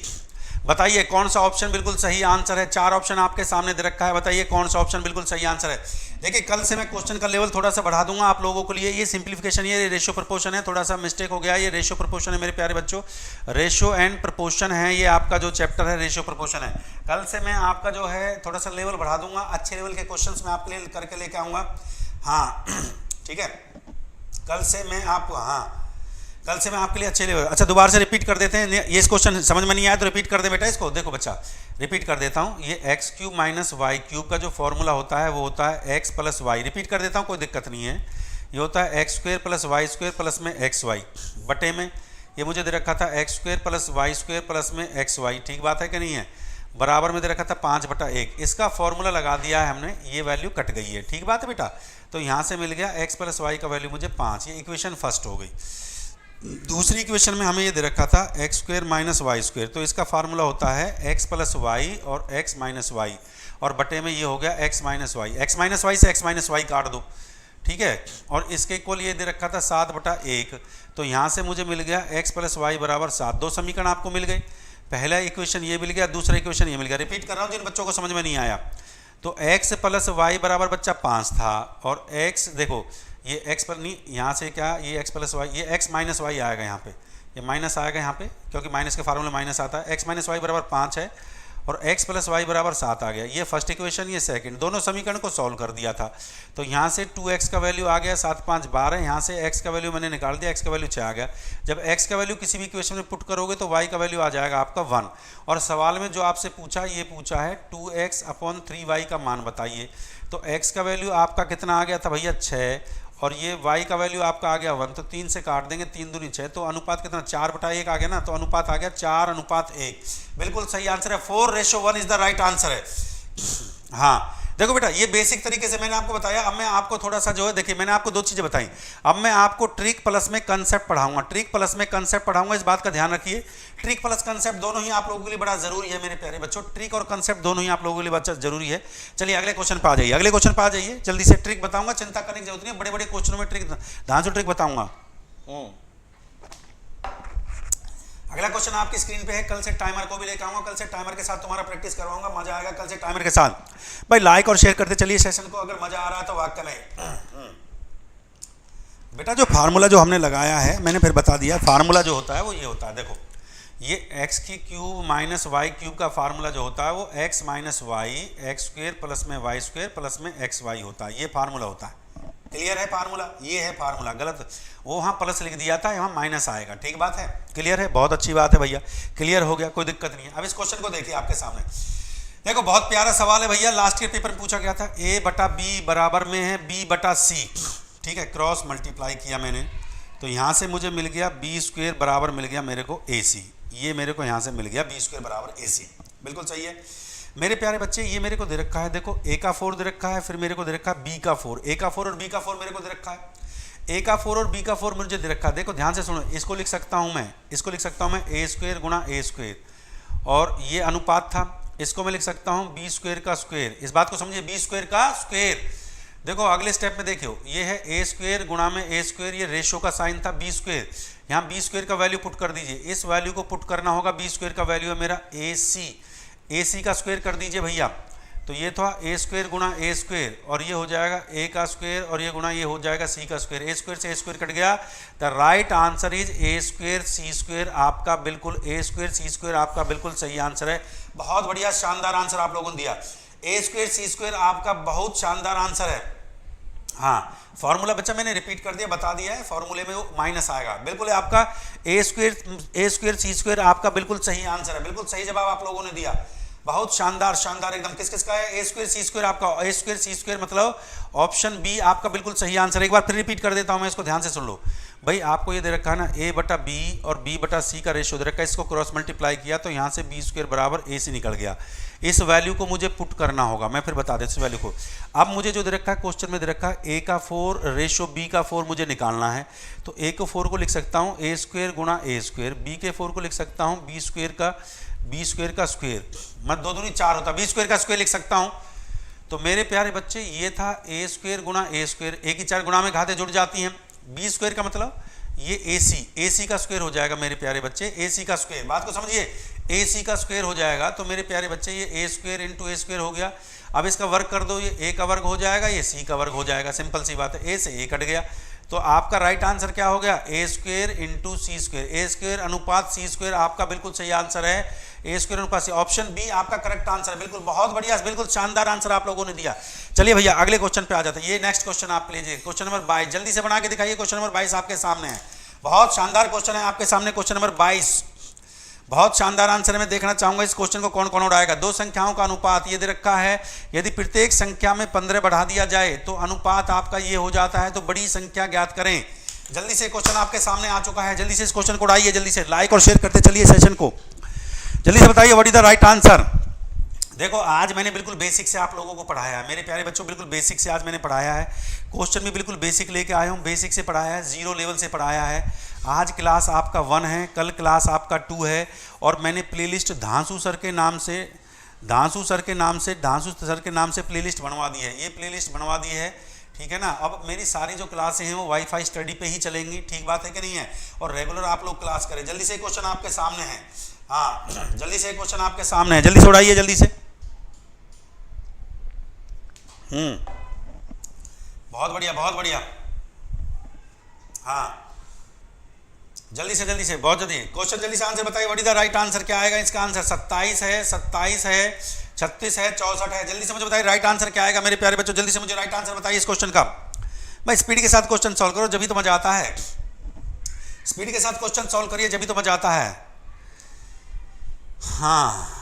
बताइए कौन सा ऑप्शन बिल्कुल सही आंसर है। 4 ऑप्शन आपके सामने दे रखा है, बताइए कौन सा ऑप्शन बिल्कुल सही आंसर है। देखिए कल से मैं क्वेश्चन का लेवल थोड़ा सा बढ़ा दूंगा आप लोगों के लिए। ये सिंप्लीफिकेशन, ये रेशियो प्रपोर्शन है, थोड़ा सा मिस्टेक हो गया, ये रेशियो प्रपोर्शन है मेरे प्यारे बच्चों, रेशियो एंड प्रपोर्शन है, ये आपका जो चैप्टर है रेशियो प्रपोर्शन है। कल से मैं आपका जो है थोड़ा सा लेवल बढ़ा दूंगा, अच्छे लेवल के क्वेश्चन मैं आपके लिए करके लेके आऊँगा। हाँ ठीक है, कल से मैं आपके लिए अच्छे लेवल। अच्छा दोबारा से रिपीट कर देते हैं, ये इस क्वेश्चन समझ में नहीं आया तो रिपीट कर दे बेटा इसको। देखो बच्चा रिपीट कर देता हूँ, ये X cube minus Y cube का जो फॉर्मूला होता है वो होता है एक्स प्लस वाई। रिपीट कर देता हूँ, कोई दिक्कत नहीं है। ये होता है x square plus y square plus में एक्स वाई बटे में, ये मुझे दे रखा था x square plus y square plus में एक्स वाई। ठीक बात है कि नहीं है, बराबर में दे रखा था 5/1। इसका फॉर्मूला लगा दिया है हमने, ये वैल्यू कट गई है। ठीक बात है बेटा, तो यहाँ से मिल गया एक्स प्लस वाई का वैल्यू मुझे 5, ये इक्वेशन फर्स्ट हो गई। दूसरी इक्वेशन में हमें ये दे रखा था x square minus Y square, तो इसका फार्मूला होता है एक्स प्लस वाई और एक्स माइनस वाई, और बटे में ये हो गया x minus y. X minus Y से एक्स माइनस वाई काट दो, ठीक है, और इसके इक्वल ये दे रखा था 7/1। तो यहाँ से मुझे मिल गया एक्स प्लस वाई बराबर 7। 2 समीकरण आपको मिल गए, पहला इक्वेशन ये मिल गया, दूसरा इक्वेशन ये मिल गया। रिपीट कर रहा हूँ जिन बच्चों को समझ में नहीं आया। तो एक्स प्लस वाई बराबर बच्चा 5 था, और एक्स देखो ये एक्स पर नहीं, यहाँ से क्या ये एक्स प्लस वाई, ये एक्स माइनस वाई आएगा यहाँ पे, ये माइनस आएगा यहाँ पे क्योंकि माइनस के फार्मूले माइनस आता है। एक्स माइनस वाई बराबर 5 है और एक्स प्लस वाई बराबर 7 आ गया। ये फर्स्ट इक्वेशन, ये सेकंड, दोनों समीकरण को सॉल्व कर दिया था। तो यहाँ से 2x का वैल्यू आ गया 7 5 12, यहाँ से x का वैल्यू मैंने निकाल दिया, x का वैल्यू 6 आ गया। जब x का वैल्यू किसी भी इक्वेशन में पुट करोगे तो y का वैल्यू आ जाएगा आपका 1। और सवाल में जो आपसे पूछा, ये पूछा है 2x/3y का मान बताइए। तो x का वैल्यू आपका कितना आ गया था भैया 6, और ये y का वैल्यू आपका आ गया 1, तो 3 से काट देंगे, 3 दूनी 6, तो अनुपात कितना 4/1 आ गया ना, तो अनुपात आ गया 4:1। बिल्कुल सही आंसर है, 4:1 इज द राइट आंसर है। हाँ देखो बेटा, ये बेसिक तरीके से मैंने आपको बताया। अब मैं आपको थोड़ा सा जो है, देखिए मैंने आपको 2 चीज़ें बताई, अब मैं आपको ट्रिक प्लस में कंसेप्ट पढ़ाऊंगा, ट्रिक प्लस में कंसेप्ट पढ़ाऊंगा, इस बात का ध्यान रखिए। ट्रिक प्लस कंसेप्ट दोनों ही आप लोगों के लिए बड़ा जरूरी है मेरे प्यारे बच्चों, ट्रिक और कंसेप्ट दोनों ही आप लोगों के लिए बच्चा जरूरी है। चलिए अगले क्वेश्चन पर आ जाइए, अगले क्वेश्चन पर आ जाइए, जल्दी से ट्रिक बताऊंगा, चिंता करने की जरूरत नहीं है। बड़े बड़े क्वेश्चनों में ट्रिक, ध्यान से ट्रिक बताऊंगा। अगला क्वेश्चन आपकी स्क्रीन पे है, कल से टाइमर को भी लेकर आऊंगा, कल से टाइमर के साथ तुम्हारा प्रैक्टिस करवाऊंगा, मजा आएगा कल से टाइमर के साथ। भाई लाइक और शेयर करते चलिए सेशन को, अगर मजा आ रहा है तो वाकई में। बेटा जो फार्मूला जो हमने लगाया है, मैंने फिर बता दिया, फार्मूला जो होता है वो ये होता है, देखो ये एक्स की क्यूब माइनस वाई क्यूब का फार्मूला जो होता है वो x minus y x square plus में वाई स्क्वायर प्लस में एक्स वाई होता है, ये फार्मूला होता है। क्लियर है फार्मूला, ये है फार्मूला, गलत वो वहाँ प्लस लिख दिया था, यहाँ माइनस आएगा। ठीक बात है, क्लियर है, बहुत अच्छी बात है भैया, क्लियर हो गया, कोई दिक्कत नहीं है। अब इस क्वेश्चन को देखिए आपके सामने, देखो बहुत प्यारा सवाल है भैया, लास्ट ईयर पेपर में पूछा गया था। a/b बराबर में है b/c, ठीक है, क्रॉस मल्टीप्लाई किया मैंने, तो यहाँ से मुझे मिल गया बी स्क्वायर बराबर मिल गया मेरे को ए सी, ये मेरे को यहाँ से मिल गया बी स्क्वायर बराबर ए सी, बिल्कुल सही है मेरे प्यारे बच्चे। ये मेरे को दे रखा है, देखो ए का 4 दे रखा है, फिर मेरे को दे रखा है बी का 4, ए का 4 और बी का 4 मेरे को दे रखा है, ए का 4 और बी का 4 मुझे दे रखा है। देखो ध्यान से सुनो, इसको लिख सकता हूँ मैं, इसको लिख सकता हूँ मैं ए स्क्वायर गुणा ए स्क्वायर, और ये अनुपात था, इसको मैं लिख सकता हूँ बी स्क्वायर का स्क्वायर। इस बात को समझिए, बी स्क्वायर का स्क्वायर। देखो अगले स्टेप में देखियो, ये है ए स्क्वायर गुणा में ए स्क्वायर, ये रेशो का साइन था बी स्क्वायर, यहाँ बी स्क्वायर का वैल्यू पुट कर दीजिए, इस वैल्यू को पुट करना होगा, बी स्क्वायर का वैल्यू है मेरा ए सी का स्क्वायर कर दीजिए भैया, तो ये था ए स्क्वायर गुणा ए स्क्वायर, और ये हो जाएगा ए का स्क्वायर, और ये गुणा ये हो जाएगा सी का स्क्वायर, ए स्क्वायर से ए स्क्वायर कट गया, the right answer is a square c square, आपका बिल्कुल ए स्क्वायर सी स्क्वायर आपका बिल्कुल सही आंसर है। बहुत बढ़िया, शानदार आंसर आप लोगों ने दिया, ए स्क्वायर सी स्क्वायर आपका बहुत शानदार आंसर है। हाँ, फॉर्मूला बच्चा मैंने रिपीट कर दिया, बता दिया है, फॉर्मूले में वो माइनस आएगा, बिल्कुल आपका ए स्क्वायर सी स्क्वायर आपका बिल्कुल सही आंसर है, बिल्कुल सही जवाब आप लोगों ने दिया, बहुत शानदार शानदार एकदम। किस किस का है, ए स्क्वायर सी स्क्वायर आपका, ए स्क्वायर सी स्क्वायर मतलब ऑप्शन बी आपका बिल्कुल सही आंसर है। एक बार फिर रिपीट कर देता हूं मैं, इसको ध्यान से सुन लो भाई, आपको ये दे रखा है ना ए बटा बी और बी बटा सी का रेशियो दे रखा है, इसको क्रॉस मल्टीप्लाई किया तो यहाँ से बी स्क्वायर बराबर ए सी निकल गया, इस वैल्यू को मुझे पुट करना होगा, मैं फिर बता देता इस वैल्यू को। अब मुझे जो दे रखा है क्वेश्चन में दे रखा है ए का 4 रेशियो बी का 4 मुझे निकालना है, तो ए को 4 को लिख सकता हूँ ए स्क्वायर गुणा ए स्क्वायर, बी के 4 को लिख सकता हूँ बी स्क्वायर का स्क्वायर, मत 2 दूनी 4 होता, बी स्क्वायर का स्क्वायर लिख सकता हूँ। तो मेरे प्यारे बच्चे ये था ए स्क्वायर गुणा ए स्क्वायर, ए की 4 गुणा में घातें जुड़ जाती हैं, बी स्क्वायर का मतलब ये ए सी का स्क्वायर हो जाएगा मेरे प्यारे बच्चे, ए सी का स्क्वायर, बात को समझिए, ए सी का स्क्वायर हो जाएगा, तो मेरे प्यारे बच्चे ये ए स्क्वायर इंटू ए स्क्वायर हो गया। अब इसका वर्ग कर दो, ये ए का वर्ग हो जाएगा, ये सी का वर्ग हो जाएगा, सिंपल सी बात है, ए से ए कट गया, तो आपका राइट आंसर क्या हो गया, ए स्क्वायर इंटू सी स्क्वायर, ए स्क्वायर अनुपात सी स्क्वायर आपका बिल्कुल सही आंसर है, ए स्क्वायर अनुपात सी, ऑप्शन बी आपका करेक्ट आंसर है, बिल्कुल बहुत बढ़िया, बिल्कुल शानदार आंसर आप लोगों ने दिया। चलिए भैया अगले क्वेश्चन पे आ जाते हैं, ये नेक्स्ट क्वेश्चन आप लीजिए, क्वेश्चन नंबर 22, जल्दी से बना के दिखाइए, क्वेश्चन नंबर 22 आपके सामने है, बहुत शानदार क्वेश्चन है आपके सामने, क्वेश्चन नंबर 22 बहुत शानदार आंसर है। मैं देखना चाहूंगा इस क्वेश्चन को कौन कौन उड़ाएगा। दो संख्याओं का अनुपात ये दे रखा है, यदि प्रत्येक संख्या में 15 बढ़ा दिया जाए तो अनुपात आपका ये हो जाता है, तो बड़ी संख्या ज्ञात करें। जल्दी से क्वेश्चन आपके सामने आ चुका है, जल्दी से इस क्वेश्चन को उड़ाइए, जल्दी से लाइक और शेयर करते चलिए सेशन को, जल्दी से बताइए what is the right answer. देखो आज मैंने बिल्कुल बेसिक से आप लोगों को पढ़ाया है मेरे प्यारे बच्चों, बिल्कुल बेसिक से आज मैंने पढ़ाया है, क्वेश्चन भी बिल्कुल बेसिक लेके आया हूँ, बेसिक से पढ़ाया है, 0 लेवल से पढ़ाया है। आज क्लास आपका 1 है, कल क्लास आपका 2 है, और मैंने प्लेलिस्ट धांसू सर के नाम से प्लेलिस्ट बनवा दी है, ये प्लेलिस्ट बनवा दी है, ठीक है ना। अब मेरी सारी जो क्लासें हैं वो वाईफाई स्टडी पे ही चलेंगी, ठीक बात है कि नहीं है, और रेगुलर आप लोग क्लास करें। जल्दी से क्वेश्चन आपके सामने है, हाँ जल्दी से क्वेश्चन आपके सामने है, जल्दी से उड़ाइए जल्दी से। बहुत बढ़िया बहुत बढ़िया, हाँ जल्दी से बहुत जल्दी क्वेश्चन जल्दी से आंसर बताइए, what is the right answer, क्या आएगा इसका आंसर। 27 है, 36 है, 64 है, जल्दी से मुझे बताइए राइट आंसर क्या आएगा मेरे प्यारे बच्चों, जल्दी से मुझे राइट आंसर बताइए इस क्वेश्चन का। भाई स्पीड के साथ क्वेश्चन सॉल्व करो जब भी तो मजा आता है, स्पीड के साथ क्वेश्चन सॉल्व करिए जब भी तो मजा आता है। हाँ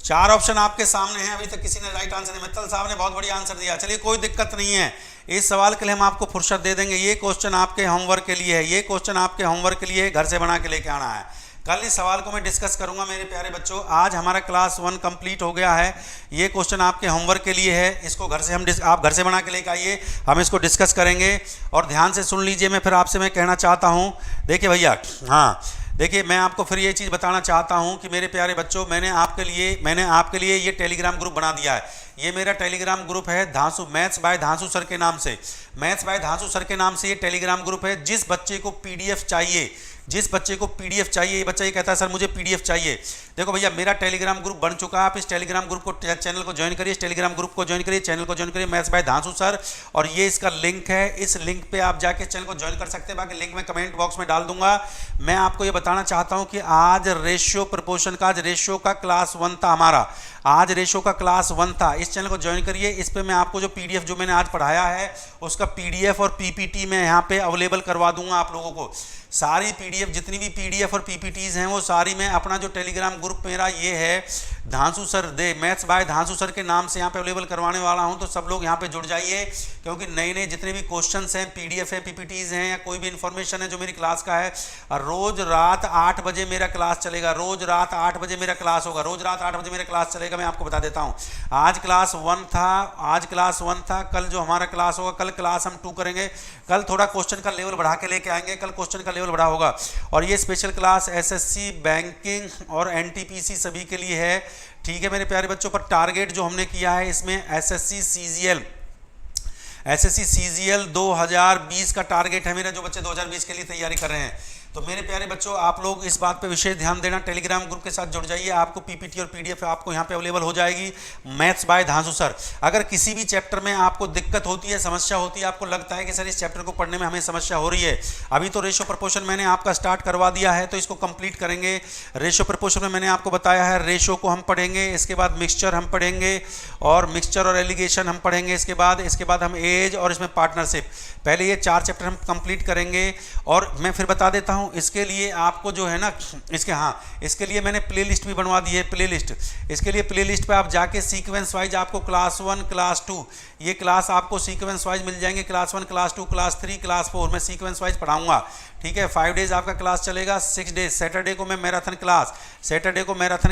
4 ऑप्शन आपके सामने हैं, अभी तक किसी ने राइट आंसर नहीं, मित्तल साहब ने बहुत बढ़िया आंसर दिया। चलिए कोई दिक्कत नहीं है, इस सवाल के लिए हम आपको फुर्सत दे देंगे, ये क्वेश्चन आपके होमवर्क के लिए है, ये क्वेश्चन आपके होमवर्क के लिए घर से बना के लेके आना है। कल इस सवाल को मैं डिस्कस करूंगा मेरे प्यारे बच्चों। आज हमारा क्लास 1 कंप्लीट हो गया है, ये क्वेश्चन आपके होमवर्क के लिए है, इसको घर से आप घर से बना के लेके आइए, हम इसको डिस्कस करेंगे। और ध्यान से सुन लीजिए, मैं फिर आपसे मैं कहना चाहता हूँ, देखिए भैया, हाँ देखिए मैं आपको फिर ये चीज़ बताना चाहता हूँ कि मेरे प्यारे बच्चों, मैंने आपके लिए ये टेलीग्राम ग्रुप बना दिया है। ये मेरा टेलीग्राम ग्रुप है धांसू, मैथ्स बाय धांसू सर के नाम से, मैथ्स बाय धांसू सर के नाम से ये टेलीग्राम ग्रुप है। जिस बच्चे को पीडीएफ चाहिए, ये बच्चा ये कहता है सर मुझे पीडीएफ चाहिए, देखो भैया मेरा टेलीग्राम ग्रुप बन चुका है, आप इस टेलीग्राम ग्रुप को चैनल को ज्वाइन करिए, इस टेलीग्राम ग्रुप को ज्वाइन करिए, चैनल को ज्वाइन करिए, मैथ्स बाय धांसू सर, और ये इसका लिंक है, इस लिंक पे आप जाके चैनल को ज्वाइन कर सकते हैं, बाकी लिंक मैं कमेंट बॉक्स में डाल दूंगा। मैं आपको ये बताना चाहता हूँ कि आज रेशियो प्रपोर्शन का, आज रेशियो का क्लास 1 था हमारा, आज रेशो का क्लास 1 था, इस चैनल को ज्वाइन करिए। इस पे मैं आपको जो पीडीएफ जो मैंने आज पढ़ाया है उसका पीडीएफ और पीपीटी मैं यहाँ पे अवेलेबल करवा दूंगा आप लोगों को। सारी पीडीएफ, जितनी भी पीडीएफ और पीपीटीज हैं वो सारी मैं अपना जो टेलीग्राम ग्रुप मेरा ये है धांसू सर दे मैथ्स बाय धांसू सर के नाम से यहाँ पे अवेलेबल करवाने वाला हूँ। तो सब लोग यहाँ पे जुड़ जाइए, क्योंकि नए नए जितने भी क्वेश्चंस हैं, पीडीएफ है, पीपीटीज हैं, या कोई भी इन्फॉर्मेशन है जो मेरी क्लास का है, रोज रात 8 बजे मेरा क्लास चलेगा। रोज रात 8 बजे मेरा क्लास होगा, रोज रात 8 बजे मेरा क्लास चलेगा। मैं आपको बता देता हूँ, आज क्लास 1 था, कल जो हमारा क्लास होगा, कल क्लास हम 2 करेंगे। कल थोड़ा क्वेश्चन का लेवल बढ़ा के लेके आएंगे, कल क्वेश्चन का लेवल बढ़ा होगा। और ये स्पेशल क्लास एसएससी, बैंकिंग और एनटीपीसी सभी के लिए है, ठीक है मेरे प्यारे बच्चों। पर टारगेट जो हमने किया है इसमें एसएससी सीजीएल 2020 का टारगेट है मेरा, जो बच्चे 2020 के लिए तैयारी कर रहे हैं। तो मेरे प्यारे बच्चों, आप लोग इस बात पे विशेष ध्यान देना, टेलीग्राम ग्रुप के साथ जुड़ जाइए। आपको पीपीटी और पीडीएफ आपको यहाँ पे अवेलेबल हो जाएगी, मैथ्स बाय धांसू सर। अगर किसी भी चैप्टर में आपको दिक्कत होती है, समस्या होती है, आपको लगता है कि सर इस चैप्टर को पढ़ने में हमें समस्या हो रही है, अभी तो रेशो प्रपोर्शन मैंने आपका स्टार्ट करवा दिया है, तो इसको कंप्लीट करेंगे। रेशो प्रपोर्शन में मैंने आपको बताया है, रेशो को हम पढ़ेंगे, इसके बाद मिक्सचर हम पढ़ेंगे, और मिक्सचर और एलिगेशन हम पढ़ेंगे। इसके बाद हम एज और इसमें पार्टनरशिप, पहले ये 4 चैप्टर हम कंप्लीट करेंगे। और मैं फिर बता देता हूँ, इसके लिए आपको जो है ना, इसके लिए मैंने प्लेलिस्ट भी बनवा दी है। प्लेलिस्ट, इसके लिए प्लेलिस्ट पे आप जाके सीक्वेंस वाइज आपको क्लास 1, क्लास 2 ये क्लास आपको सीक्वेंस वाइज मिल जाएंगे। क्लास 1, क्लास 2, क्लास 3, क्लास 4 मैं सीक्वेंस वाइज पढ़ाऊंगा, ठीक है। 5 डेज आपका क्लास चलेगा, 6 डेज। सैटरडे को मैं मैराथन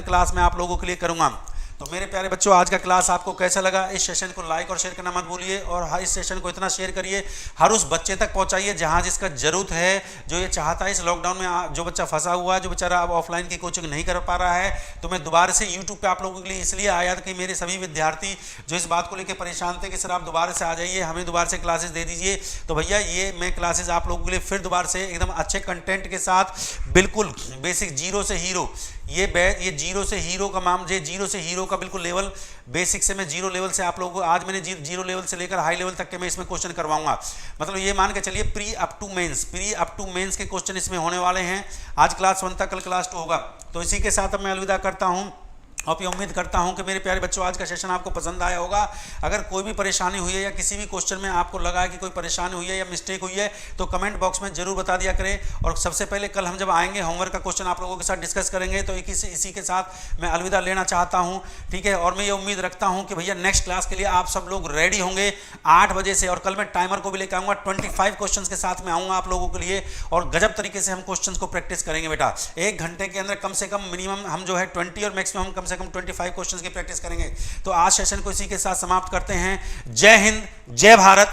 क्लास मैं आप लोगों के लिए करूंगा। तो मेरे प्यारे बच्चों, आज का क्लास आपको कैसा लगा? इस सेशन को लाइक और शेयर करना मत भूलिए, और इस सेशन को इतना शेयर करिए, हर उस बच्चे तक पहुंचाइए जहां जिसका जरूरत है, जो ये चाहता है इस लॉकडाउन में, जो बच्चा फंसा हुआ है, जो बेचारा अब ऑफलाइन की कोचिंग नहीं कर पा रहा है। तो मैं दोबारा से यूट्यूब पे आप लोगों के लिए इसलिए आया था कि मेरे सभी विद्यार्थी जो इस बात को लेकर परेशान थे कि सर आप दोबारा से आ जाइए, हमें दोबारा से क्लासेस दे दीजिए। तो भैया ये मैं क्लासेस आप लोगों के लिए फिर दोबारा से एकदम अच्छे कंटेंट के साथ, बिल्कुल बेसिक जीरो से हीरो, ये जीरो से हीरो का जीरो से हीरो का बिल्कुल लेवल, बेसिक से मैं जीरो लेवल से आप लोगों को आज मैंने जीरो लेवल से लेकर हाई लेवल तक के मैं इसमें क्वेश्चन करवाऊंगा। मतलब ये मान के चलिए प्री अप टू मेंस के क्वेश्चन इसमें होने वाले हैं। आज क्लास 1 था, कल क्लास 2 होगा। तो इसी के साथ अब मैं अलविदा करता हूँ, और ये उम्मीद करता हूं कि मेरे प्यारे बच्चों आज का सेशन आपको पसंद आया होगा। अगर कोई भी परेशानी हुई है, या किसी भी क्वेश्चन में आपको लगा है कि कोई परेशानी हुई है या मिस्टेक हुई है, तो कमेंट बॉक्स में जरूर बता दिया करें। और सबसे पहले कल हम जब आएंगे, होमवर्क का क्वेश्चन आप लोगों के साथ डिस्कस करेंगे। तो इसी के साथ मैं अलविदा लेना चाहता हूँ, ठीक है। और मैं ये उम्मीद रखता हूँ कि भैया नेक्स्ट क्लास के लिए आप सब लोग रेडी होंगे 8 बजे से। और कल मैं टाइमर को भी लेकर आऊँगा, 25 क्वेश्चन के साथ मैं आऊँगा आप लोगों के लिए, और गजब तरीके से हम क्वेश्चन को प्रैक्टिस करेंगे बेटा। 1 घंटे के अंदर कम से कम मिनिमम हम जो है 20 और मैक्सिमम कम से कम 25 क्वेश्चन की प्रैक्टिस करेंगे। तो आज सेशन को इसी के साथ समाप्त करते हैं। जय हिंद, जय भारत।